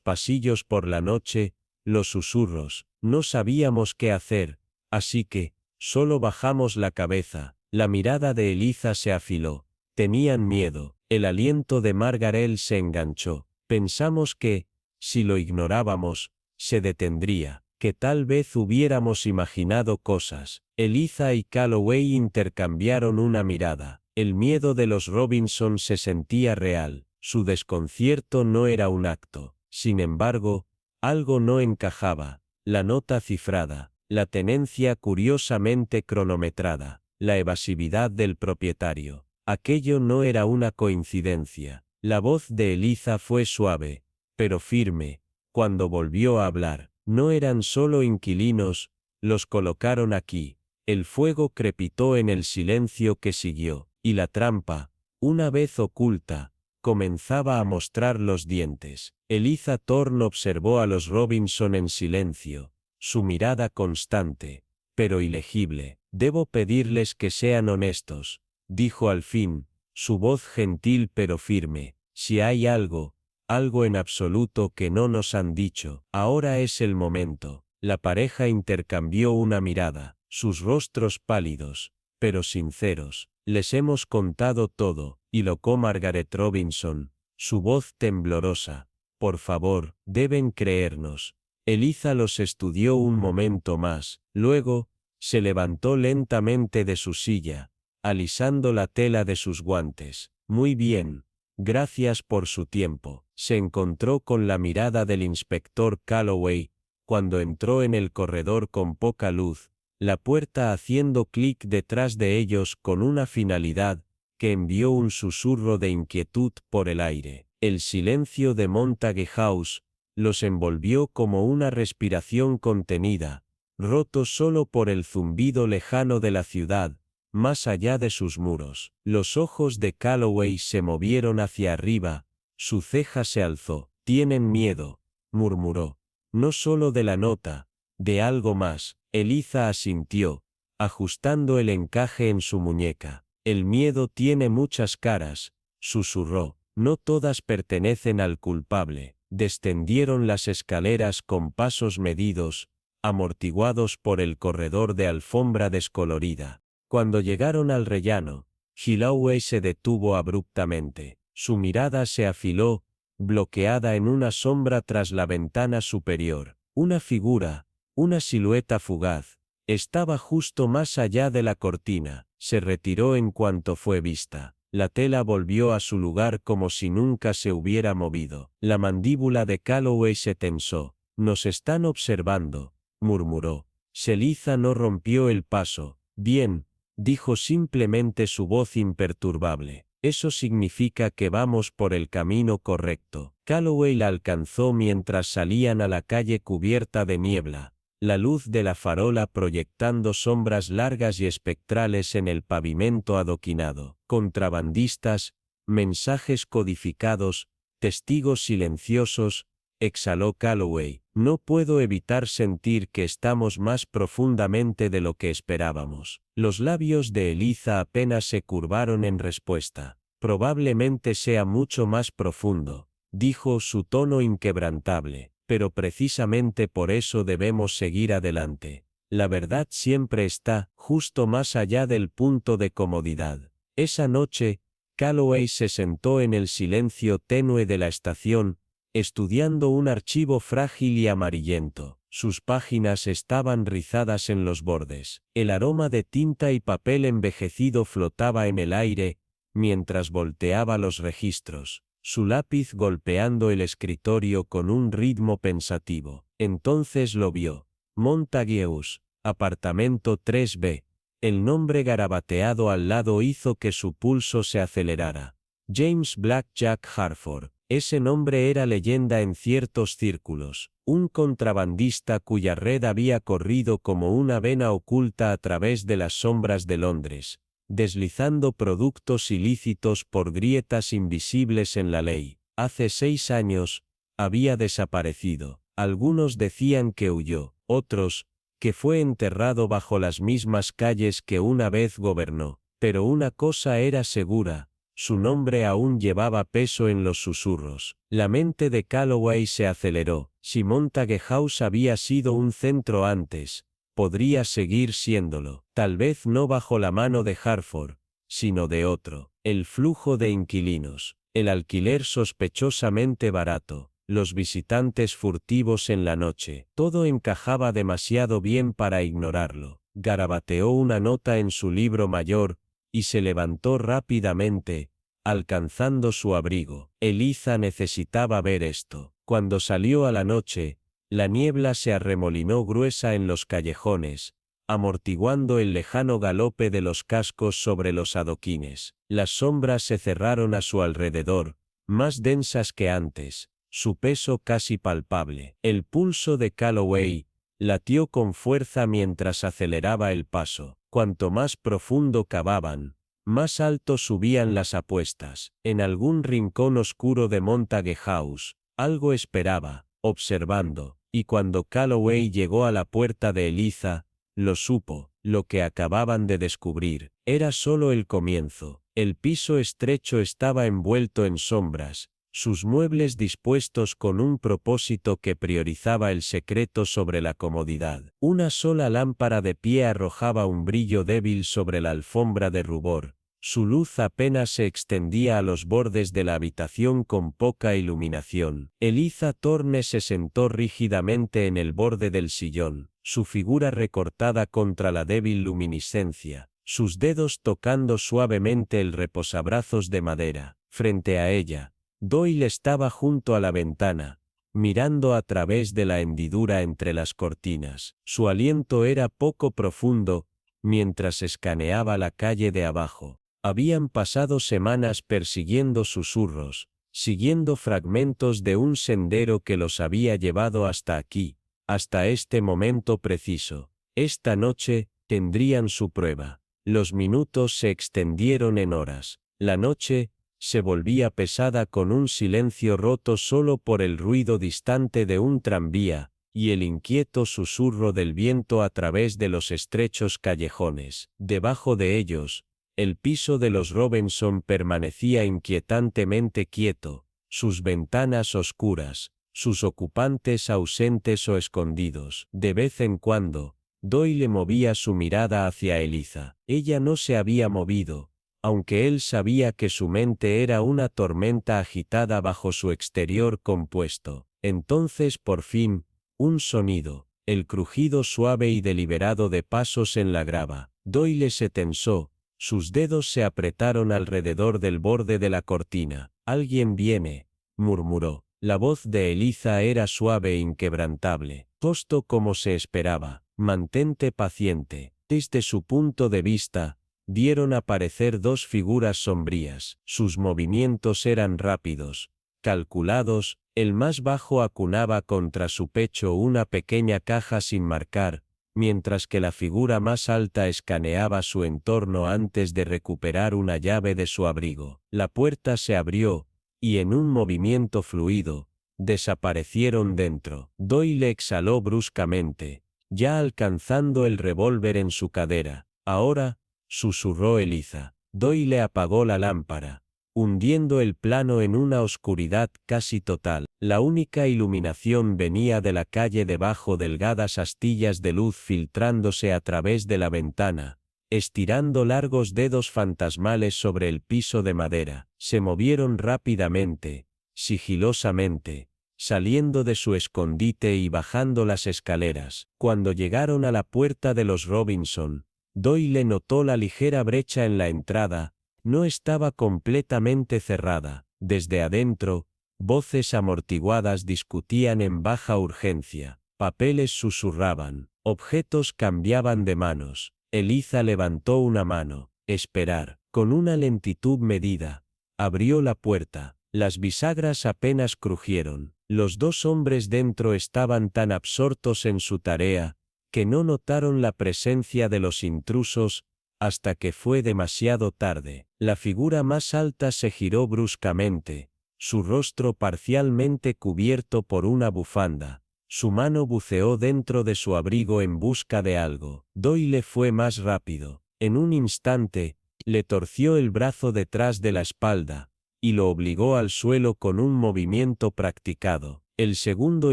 Speaker 1: pasillos por la noche, los susurros, no sabíamos qué hacer, así que, solo bajamos la cabeza. La mirada de Eliza se afiló. Tenían miedo. El aliento de Margaret se enganchó. Pensamos que, si lo ignorábamos, se detendría, que tal vez hubiéramos imaginado cosas. Eliza y Calloway intercambiaron una mirada. El miedo de los Robinson se sentía real. Su desconcierto no era un acto. Sin embargo, algo no encajaba. La nota cifrada, la tenencia curiosamente cronometrada, la evasividad del propietario. Aquello no era una coincidencia. La voz de Eliza fue suave, pero firme. Cuando volvió a hablar, no eran solo inquilinos, los colocaron aquí. El fuego crepitó en el silencio que siguió, y la trampa, una vez oculta, comenzaba a mostrar los dientes. Eliza Thorne observó a los Robinson en silencio, su mirada constante, pero ilegible. Debo pedirles que sean honestos, dijo al fin, su voz gentil pero firme. Si hay algo en absoluto que no nos han dicho, ahora es el momento. La pareja intercambió una mirada, sus rostros pálidos, pero sinceros. Les hemos contado todo, y locó Margaret Robinson, su voz temblorosa. Por favor, deben creernos. Eliza los estudió un momento más, luego, se levantó lentamente de su silla, alisando la tela de sus guantes. Muy bien. Gracias por su tiempo. Se encontró con la mirada del inspector Calloway, cuando entró en el corredor con poca luz, la puerta haciendo clic detrás de ellos con una finalidad, que envió un susurro de inquietud por el aire. El silencio de Montague House los envolvió como una respiración contenida, roto solo por el zumbido lejano de la ciudad, más allá de sus muros. Los ojos de Calloway se movieron hacia arriba, su ceja se alzó. Tienen miedo, murmuró. No solo de la nota, de algo más. Eliza asintió, ajustando el encaje en su muñeca. El miedo tiene muchas caras, susurró. No todas pertenecen al culpable. Descendieron las escaleras con pasos medidos, amortiguados por el corredor de alfombra descolorida. Cuando llegaron al rellano, Calloway se detuvo abruptamente. Su mirada se afiló, bloqueada en una sombra tras la ventana superior. Una figura, una silueta fugaz, estaba justo más allá de la cortina. Se retiró en cuanto fue vista. La tela volvió a su lugar como si nunca se hubiera movido. La mandíbula de Calloway se tensó. Nos están observando, murmuró. Eliza no rompió el paso. Bien, dijo simplemente su voz imperturbable. Eso significa que vamos por el camino correcto. Calloway la alcanzó mientras salían a la calle cubierta de niebla, la luz de la farola proyectando sombras largas y espectrales en el pavimento adoquinado. Contrabandistas, mensajes codificados, testigos silenciosos, exhaló Calloway. No puedo evitar sentir que estamos más profundamente de lo que esperábamos. Los labios de Eliza apenas se curvaron en respuesta. Probablemente sea mucho más profundo, dijo su tono inquebrantable, pero precisamente por eso debemos seguir adelante. La verdad siempre está justo más allá del punto de comodidad. Esa noche, Calloway se sentó en el silencio tenue de la estación, estudiando un archivo frágil y amarillento. Sus páginas estaban rizadas en los bordes. El aroma de tinta y papel envejecido flotaba en el aire, mientras volteaba los registros, su lápiz golpeando el escritorio con un ritmo pensativo. Entonces lo vio. Montague's, apartamento 3B. El nombre garabateado al lado hizo que su pulso se acelerara. James Black Jack Harford. Ese nombre era leyenda en ciertos círculos, un contrabandista cuya red había corrido como una vena oculta a través de las sombras de Londres, deslizando productos ilícitos por grietas invisibles en la ley. Hace 6 años, había desaparecido. Algunos decían que huyó, otros, que fue enterrado bajo las mismas calles que una vez gobernó. Pero una cosa era segura, su nombre aún llevaba peso en los susurros. La mente de Calloway se aceleró. Si Montague House había sido un centro antes, podría seguir siéndolo, tal vez no bajo la mano de Hartford, sino de otro. El flujo de inquilinos, el alquiler sospechosamente barato, los visitantes furtivos en la noche, todo encajaba demasiado bien para ignorarlo. Garabateó una nota en su libro mayor, y se levantó rápidamente, alcanzando su abrigo. Eliza necesitaba ver esto. Cuando salió a la noche, la niebla se arremolinó gruesa en los callejones, amortiguando el lejano galope de los cascos sobre los adoquines. Las sombras se cerraron a su alrededor, más densas que antes, su peso casi palpable. El pulso de Calloway latió con fuerza mientras aceleraba el paso. Cuanto más profundo cavaban, más alto subían las apuestas. En algún rincón oscuro de Montague House, algo esperaba, observando, y cuando Calloway llegó a la puerta de Eliza, lo supo. Lo que acababan de descubrir era solo el comienzo. El piso estrecho estaba envuelto en sombras, sus muebles dispuestos con un propósito que priorizaba el secreto sobre la comodidad. Una sola lámpara de pie arrojaba un brillo débil sobre la alfombra de rubor. Su luz apenas se extendía a los bordes de la habitación con poca iluminación. Eliza Thorne se sentó rígidamente en el borde del sillón, su figura recortada contra la débil luminiscencia, sus dedos tocando suavemente el reposabrazos de madera. Frente a ella, Doyle estaba junto a la ventana, mirando a través de la hendidura entre las cortinas. Su aliento era poco profundo, mientras escaneaba la calle de abajo. Habían pasado semanas persiguiendo susurros, siguiendo fragmentos de un sendero que los había llevado hasta aquí, hasta este momento preciso. Esta noche, tendrían su prueba. Los minutos se extendieron en horas. La noche se volvía pesada con un silencio roto solo por el ruido distante de un tranvía, y el inquieto susurro del viento a través de los estrechos callejones. Debajo de ellos, el piso de los Robinson permanecía inquietantemente quieto, sus ventanas oscuras, sus ocupantes ausentes o escondidos. De vez en cuando, Doyle movía su mirada hacia Eliza. Ella no se había movido, aunque él sabía que su mente era una tormenta agitada bajo su exterior compuesto. Entonces por fin, un sonido, el crujido suave y deliberado de pasos en la grava. Doyle se tensó, sus dedos se apretaron alrededor del borde de la cortina. «Alguien viene», murmuró. La voz de Eliza era suave e inquebrantable, justo como se esperaba. «Mantente paciente». Desde su punto de vista, vieron aparecer dos figuras sombrías. Sus movimientos eran rápidos, calculados. El más bajo acunaba contra su pecho una pequeña caja sin marcar, mientras que la figura más alta escaneaba su entorno antes de recuperar una llave de su abrigo. La puerta se abrió, y en un movimiento fluido, desaparecieron dentro. Doyle exhaló bruscamente, ya alcanzando el revólver en su cadera. «Ahora», susurró Eliza. Doyle apagó la lámpara, hundiendo el plano en una oscuridad casi total. La única iluminación venía de la calle debajo, delgadas astillas de luz filtrándose a través de la ventana, estirando largos dedos fantasmales sobre el piso de madera. Se movieron rápidamente, sigilosamente, saliendo de su escondite y bajando las escaleras. Cuando llegaron a la puerta de los Robinson, Doyle notó la ligera brecha en la entrada. No estaba completamente cerrada. Desde adentro, voces amortiguadas discutían en baja urgencia. Papeles susurraban. Objetos cambiaban de manos. Eliza levantó una mano. Esperar. Con una lentitud medida, abrió la puerta. Las bisagras apenas crujieron. Los dos hombres dentro estaban tan absortos en su tarea, que no notaron la presencia de los intrusos hasta que fue demasiado tarde. La figura más alta se giró bruscamente, su rostro parcialmente cubierto por una bufanda. Su mano buceó dentro de su abrigo en busca de algo. Doyle fue más rápido. En un instante, le torció el brazo detrás de la espalda, y lo obligó al suelo con un movimiento practicado. El segundo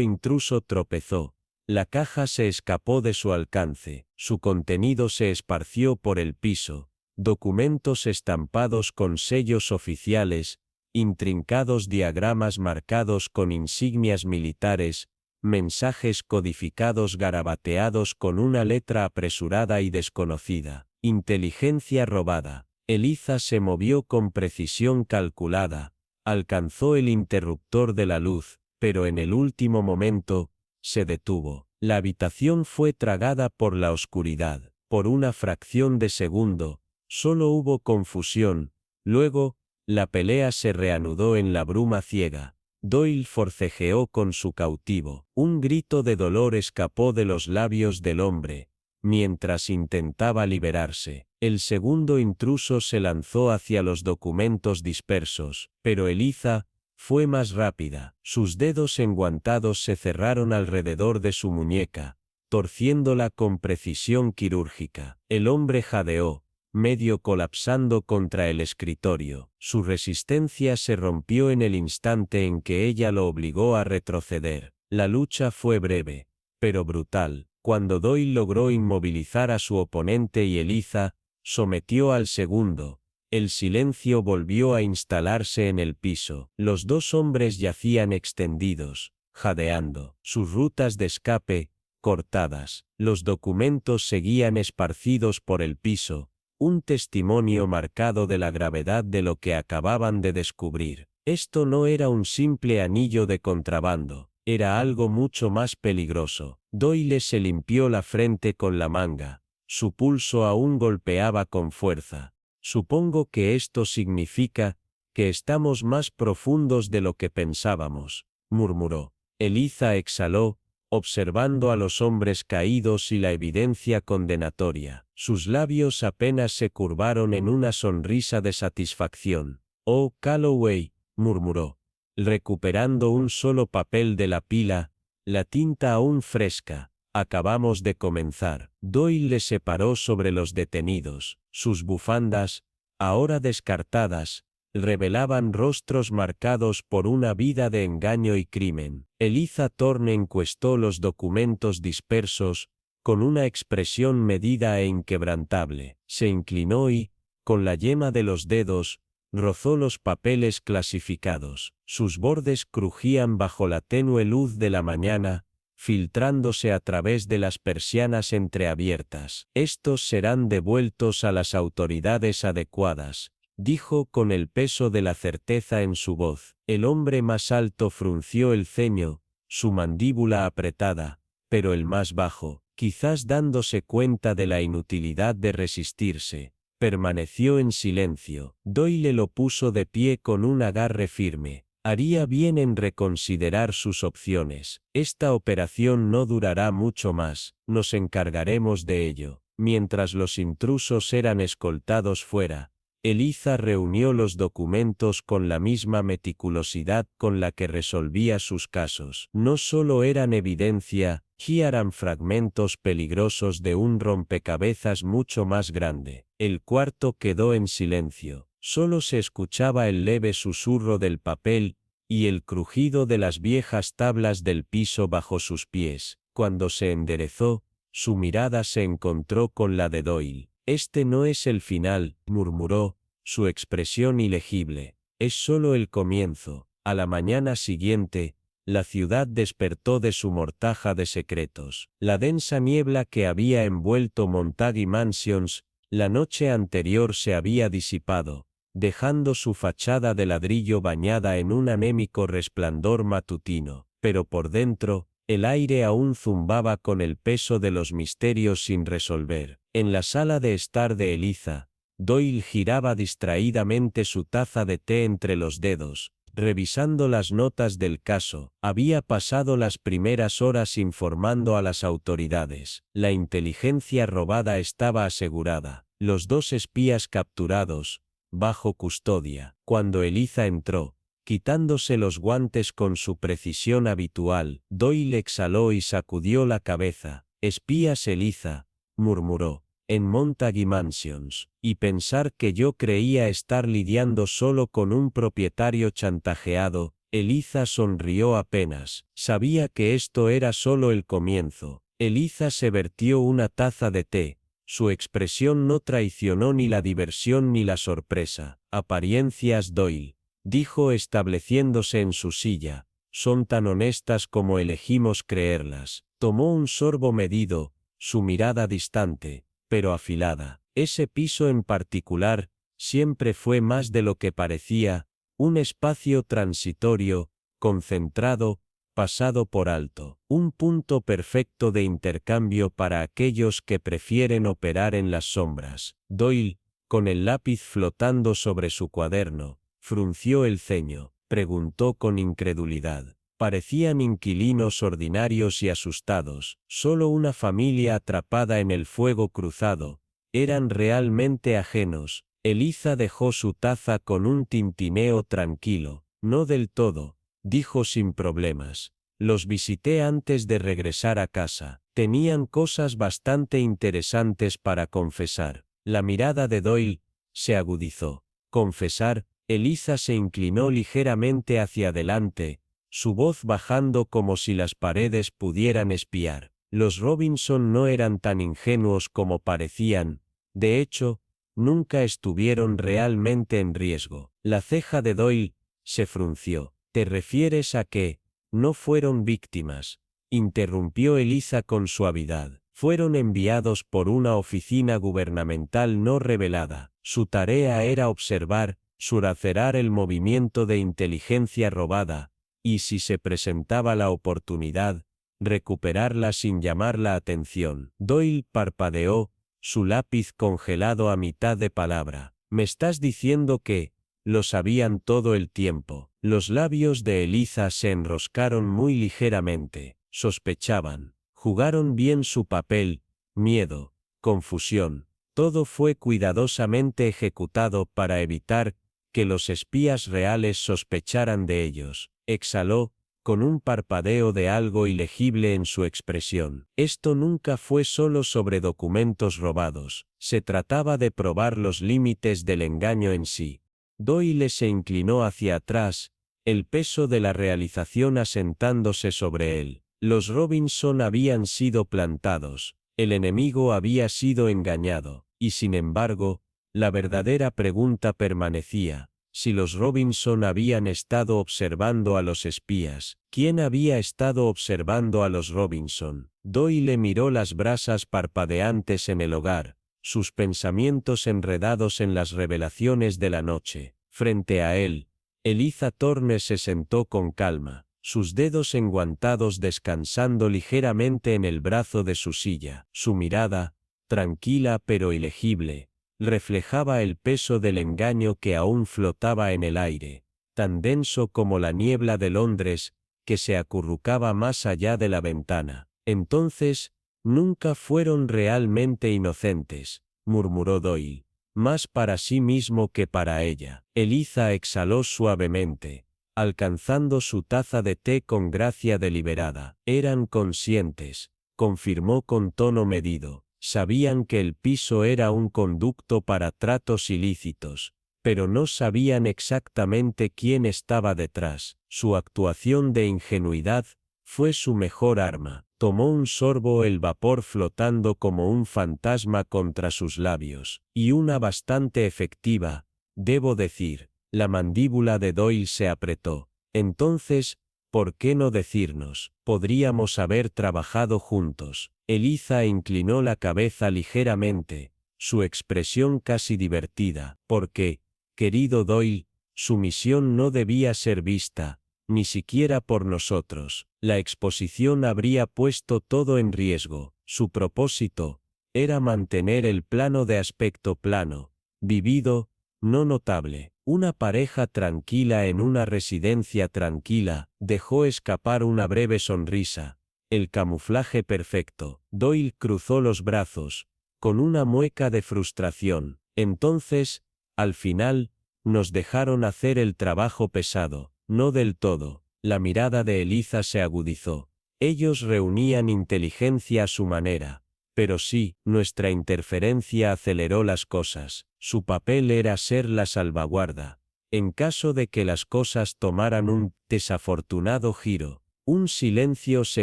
Speaker 1: intruso tropezó. La caja se escapó de su alcance. Su contenido se esparció por el piso. Documentos estampados con sellos oficiales, intrincados diagramas marcados con insignias militares, mensajes codificados garabateados con una letra apresurada y desconocida. Inteligencia robada. Eliza se movió con precisión calculada, alcanzó el interruptor de la luz, pero en el último momento, se detuvo. La habitación fue tragada por la oscuridad. Por una fracción de segundo, solo hubo confusión. Luego, la pelea se reanudó en la bruma ciega. Doyle forcejeó con su cautivo. Un grito de dolor escapó de los labios del hombre, mientras intentaba liberarse. El segundo intruso se lanzó hacia los documentos dispersos, pero Eliza fue más rápida. Sus dedos enguantados se cerraron alrededor de su muñeca, torciéndola con precisión quirúrgica. El hombre jadeó, medio colapsando contra el escritorio. Su resistencia se rompió en el instante en que ella lo obligó a retroceder. La lucha fue breve, pero brutal. Cuando Doyle logró inmovilizar a su oponente y Eliza sometió al segundo, el silencio volvió a instalarse en el piso. Los dos hombres yacían extendidos, jadeando, sus rutas de escape cortadas. Los documentos seguían esparcidos por el piso, un testimonio marcado de la gravedad de lo que acababan de descubrir. Esto no era un simple anillo de contrabando, era algo mucho más peligroso. Doyle se limpió la frente con la manga. Su pulso aún golpeaba con fuerza. Supongo que esto significa que estamos más profundos de lo que pensábamos, murmuró. Eliza exhaló, observando a los hombres caídos y la evidencia condenatoria. Sus labios apenas se curvaron en una sonrisa de satisfacción. «Oh, Calloway», murmuró, recuperando un solo papel de la pila, la tinta aún fresca. «Acabamos de comenzar». Doyle le separó sobre los detenidos. Sus bufandas, ahora descartadas, revelaban rostros marcados por una vida de engaño y crimen. Eliza Thorne encuestó los documentos dispersos, con una expresión medida e inquebrantable. Se inclinó y, con la yema de los dedos, rozó los papeles clasificados. Sus bordes crujían bajo la tenue luz de la mañana, filtrándose a través de las persianas entreabiertas. «Estos serán devueltos a las autoridades adecuadas», dijo con el peso de la certeza en su voz. El hombre más alto frunció el ceño, su mandíbula apretada, pero el más bajo, quizás dándose cuenta de la inutilidad de resistirse, permaneció en silencio. Doyle lo puso de pie con un agarre firme. Haría bien en reconsiderar sus opciones. Esta operación no durará mucho más, nos encargaremos de ello. Mientras los intrusos eran escoltados fuera, Eliza reunió los documentos con la misma meticulosidad con la que resolvía sus casos. No solo eran evidencia, eran fragmentos peligrosos de un rompecabezas mucho más grande. El cuarto quedó en silencio. Solo se escuchaba el leve susurro del papel y el crujido de las viejas tablas del piso bajo sus pies. Cuando se enderezó, su mirada se encontró con la de Doyle. «Este no es el final», murmuró, su expresión ilegible. «Es solo el comienzo». A la mañana siguiente, la ciudad despertó de su mortaja de secretos. La densa niebla que había envuelto Montague Mansions la noche anterior se había disipado, dejando su fachada de ladrillo bañada en un anémico resplandor matutino. Pero por dentro, el aire aún zumbaba con el peso de los misterios sin resolver. En la sala de estar de Eliza, Doyle giraba distraídamente su taza de té entre los dedos, revisando las notas del caso. Había pasado las primeras horas informando a las autoridades. La inteligencia robada estaba asegurada. los 2 espías capturados, bajo custodia. Cuando Eliza entró, quitándose los guantes con su precisión habitual, Doyle exhaló y sacudió la cabeza. «Espías Eliza», murmuró, «en Montague Mansions, y pensar que yo creía estar lidiando solo con un propietario chantajeado». Eliza sonrió apenas. Sabía que esto era solo el comienzo. Eliza se vertió una taza de té. Su expresión no traicionó ni la diversión ni la sorpresa. «Apariencias, Doyle», dijo estableciéndose en su silla, «son tan honestas como elegimos creerlas». Tomó un sorbo medido, su mirada distante, pero afilada. Ese piso en particular, siempre fue más de lo que parecía, un espacio transitorio, concentrado, pasado por alto, un punto perfecto de intercambio para aquellos que prefieren operar en las sombras. Doyle, con el lápiz flotando sobre su cuaderno, frunció el ceño, preguntó con incredulidad. Parecían inquilinos ordinarios y asustados, solo una familia atrapada en el fuego cruzado. Eran realmente ajenos. Eliza dejó su taza con un tintineo tranquilo. «No del todo», dijo sin problemas. «Los visité antes de regresar a casa. Tenían cosas bastante interesantes para confesar». La mirada de Doyle se agudizó. «¿Confesar?». Eliza se inclinó ligeramente hacia adelante, su voz bajando como si las paredes pudieran espiar. Los Robinson no eran tan ingenuos como parecían. De hecho, nunca estuvieron realmente en riesgo. La ceja de Doyle se frunció. «¿Te refieres a que no fueron víctimas?», interrumpió Eliza con suavidad. «Fueron enviados por una oficina gubernamental no revelada. Su tarea era observar, suracerar el movimiento de inteligencia robada, y si se presentaba la oportunidad, recuperarla sin llamar la atención». Doyle parpadeó, su lápiz congelado a mitad de palabra. «¿Me estás diciendo que lo sabían todo el tiempo?». Los labios de Eliza se enroscaron muy ligeramente. Sospechaban. Jugaron bien su papel. Miedo, confusión. Todo fue cuidadosamente ejecutado para evitar que los espías reales sospecharan de ellos. Exhaló, con un parpadeo de algo ilegible en su expresión. Esto nunca fue solo sobre documentos robados. Se trataba de probar los límites del engaño en sí. Doyle se inclinó hacia atrás, el peso de la realización asentándose sobre él. Los Robinson habían sido plantados, el enemigo había sido engañado, y sin embargo, la verdadera pregunta permanecía: si los Robinson habían estado observando a los espías, ¿quién había estado observando a los Robinson? Doyle miró las brasas parpadeantes en el hogar, sus pensamientos enredados en las revelaciones de la noche. Frente a él, Eliza Thorne se sentó con calma, sus dedos enguantados descansando ligeramente en el brazo de su silla. Su mirada, tranquila pero ilegible, reflejaba el peso del engaño que aún flotaba en el aire, tan denso como la niebla de Londres, que se acurrucaba más allá de la ventana. «Entonces, nunca fueron realmente inocentes», murmuró Doyle, más para sí mismo que para ella. Eliza exhaló suavemente, alcanzando su taza de té con gracia deliberada. «Eran conscientes», confirmó con tono medido. «Sabían que el piso era un conducto para tratos ilícitos, pero no sabían exactamente quién estaba detrás». Su actuación de ingenuidad fue su mejor arma. Tomó un sorbo, el vapor flotando como un fantasma contra sus labios, y una bastante efectiva, debo decir. La mandíbula de Doyle se apretó. «Entonces, ¿por qué no decirnos? Podríamos haber trabajado juntos». Eliza inclinó la cabeza ligeramente, su expresión casi divertida. «Porque, querido Doyle, su misión no debía ser vista, ni siquiera por nosotros. La exposición habría puesto todo en riesgo. Su propósito era mantener el plano de aspecto plano, vivido, no notable. Una pareja tranquila en una residencia tranquila». Dejó escapar una breve sonrisa. «El camuflaje perfecto». Doyle cruzó los brazos, con una mueca de frustración. Entonces, al final, nos dejaron hacer el trabajo pesado. No del todo. La mirada de Eliza se agudizó. Ellos reunían inteligencia a su manera. Pero sí, nuestra interferencia aceleró las cosas. Su papel era ser la salvaguarda. En caso de que las cosas tomaran un desafortunado giro, un silencio se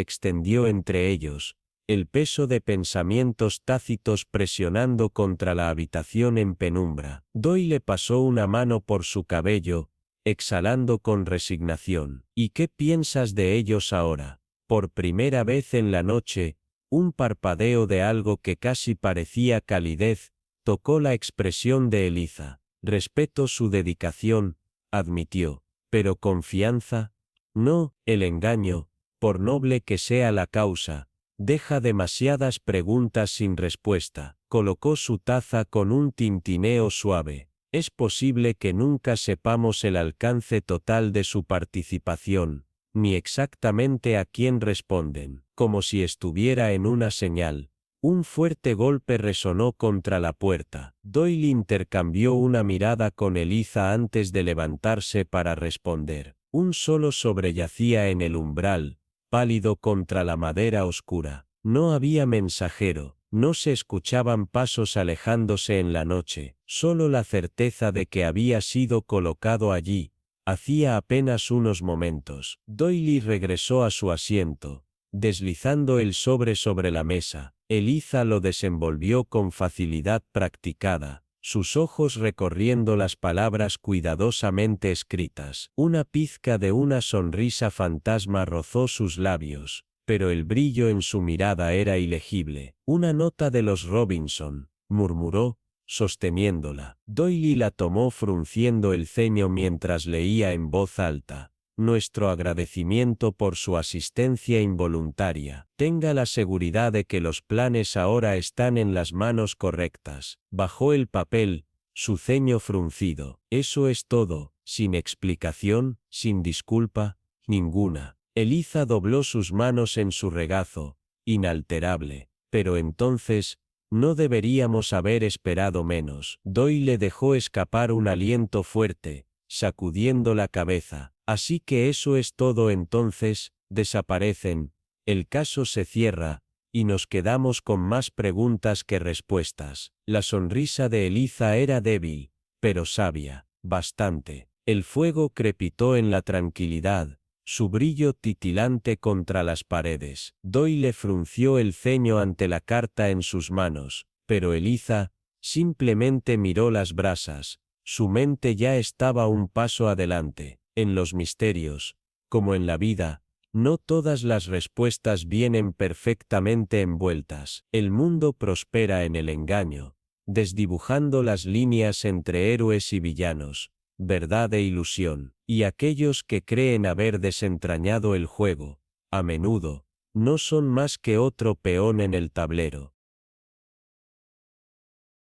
Speaker 1: extendió entre ellos, el peso de pensamientos tácitos presionando contra la habitación en penumbra. Doyle pasó una mano por su cabello, exhalando con resignación. ¿Y qué piensas de ellos ahora? Por primera vez en la noche, un parpadeo de algo que casi parecía calidez, tocó la expresión de Eliza. Respeto su dedicación, admitió. Pero confianza, no, el engaño, por noble que sea la causa, deja demasiadas preguntas sin respuesta. Colocó su taza con un tintineo suave. Es posible que nunca sepamos el alcance total de su participación, ni exactamente a quién responden. Como si estuviera en una señal. Un fuerte golpe resonó contra la puerta. Doyle intercambió una mirada con Eliza antes de levantarse para responder. Un solo sobreyacía en el umbral, pálido contra la madera oscura. No había mensajero, no se escuchaban pasos alejándose en la noche, solo la certeza de que había sido colocado allí. Hacía apenas unos momentos. Doyle regresó a su asiento, deslizando el sobre la mesa. Eliza lo desenvolvió con facilidad practicada, sus ojos recorriendo las palabras cuidadosamente escritas. Una pizca de una sonrisa fantasma rozó sus labios, pero el brillo en su mirada era ilegible. Una nota de los Robinson, murmuró, sosteniéndola. Doyle la tomó frunciendo el ceño mientras leía en voz alta. Nuestro agradecimiento por su asistencia involuntaria. Tenga la seguridad de que los planes ahora están en las manos correctas. Bajó el papel, su ceño fruncido. Eso es todo, sin explicación, sin disculpa, ninguna. Eliza dobló sus manos en su regazo, inalterable. Pero entonces, no deberíamos haber esperado menos. Doyle dejó escapar un aliento fuerte, sacudiendo la cabeza. Así que eso es todo entonces, desaparecen, el caso se cierra, y nos quedamos con más preguntas que respuestas. La sonrisa de Eliza era débil, pero sabia, bastante. El fuego crepitó en la tranquilidad, su brillo titilante contra las paredes. Doyle frunció el ceño ante la carta en sus manos, pero Eliza simplemente miró las brasas. Su mente ya estaba un paso adelante. En los misterios, como en la vida, no todas las respuestas vienen perfectamente envueltas. El mundo prospera en el engaño, desdibujando las líneas entre héroes y villanos, verdad e ilusión, y aquellos que creen haber desentrañado el juego, a menudo, no son más que otro peón en el tablero.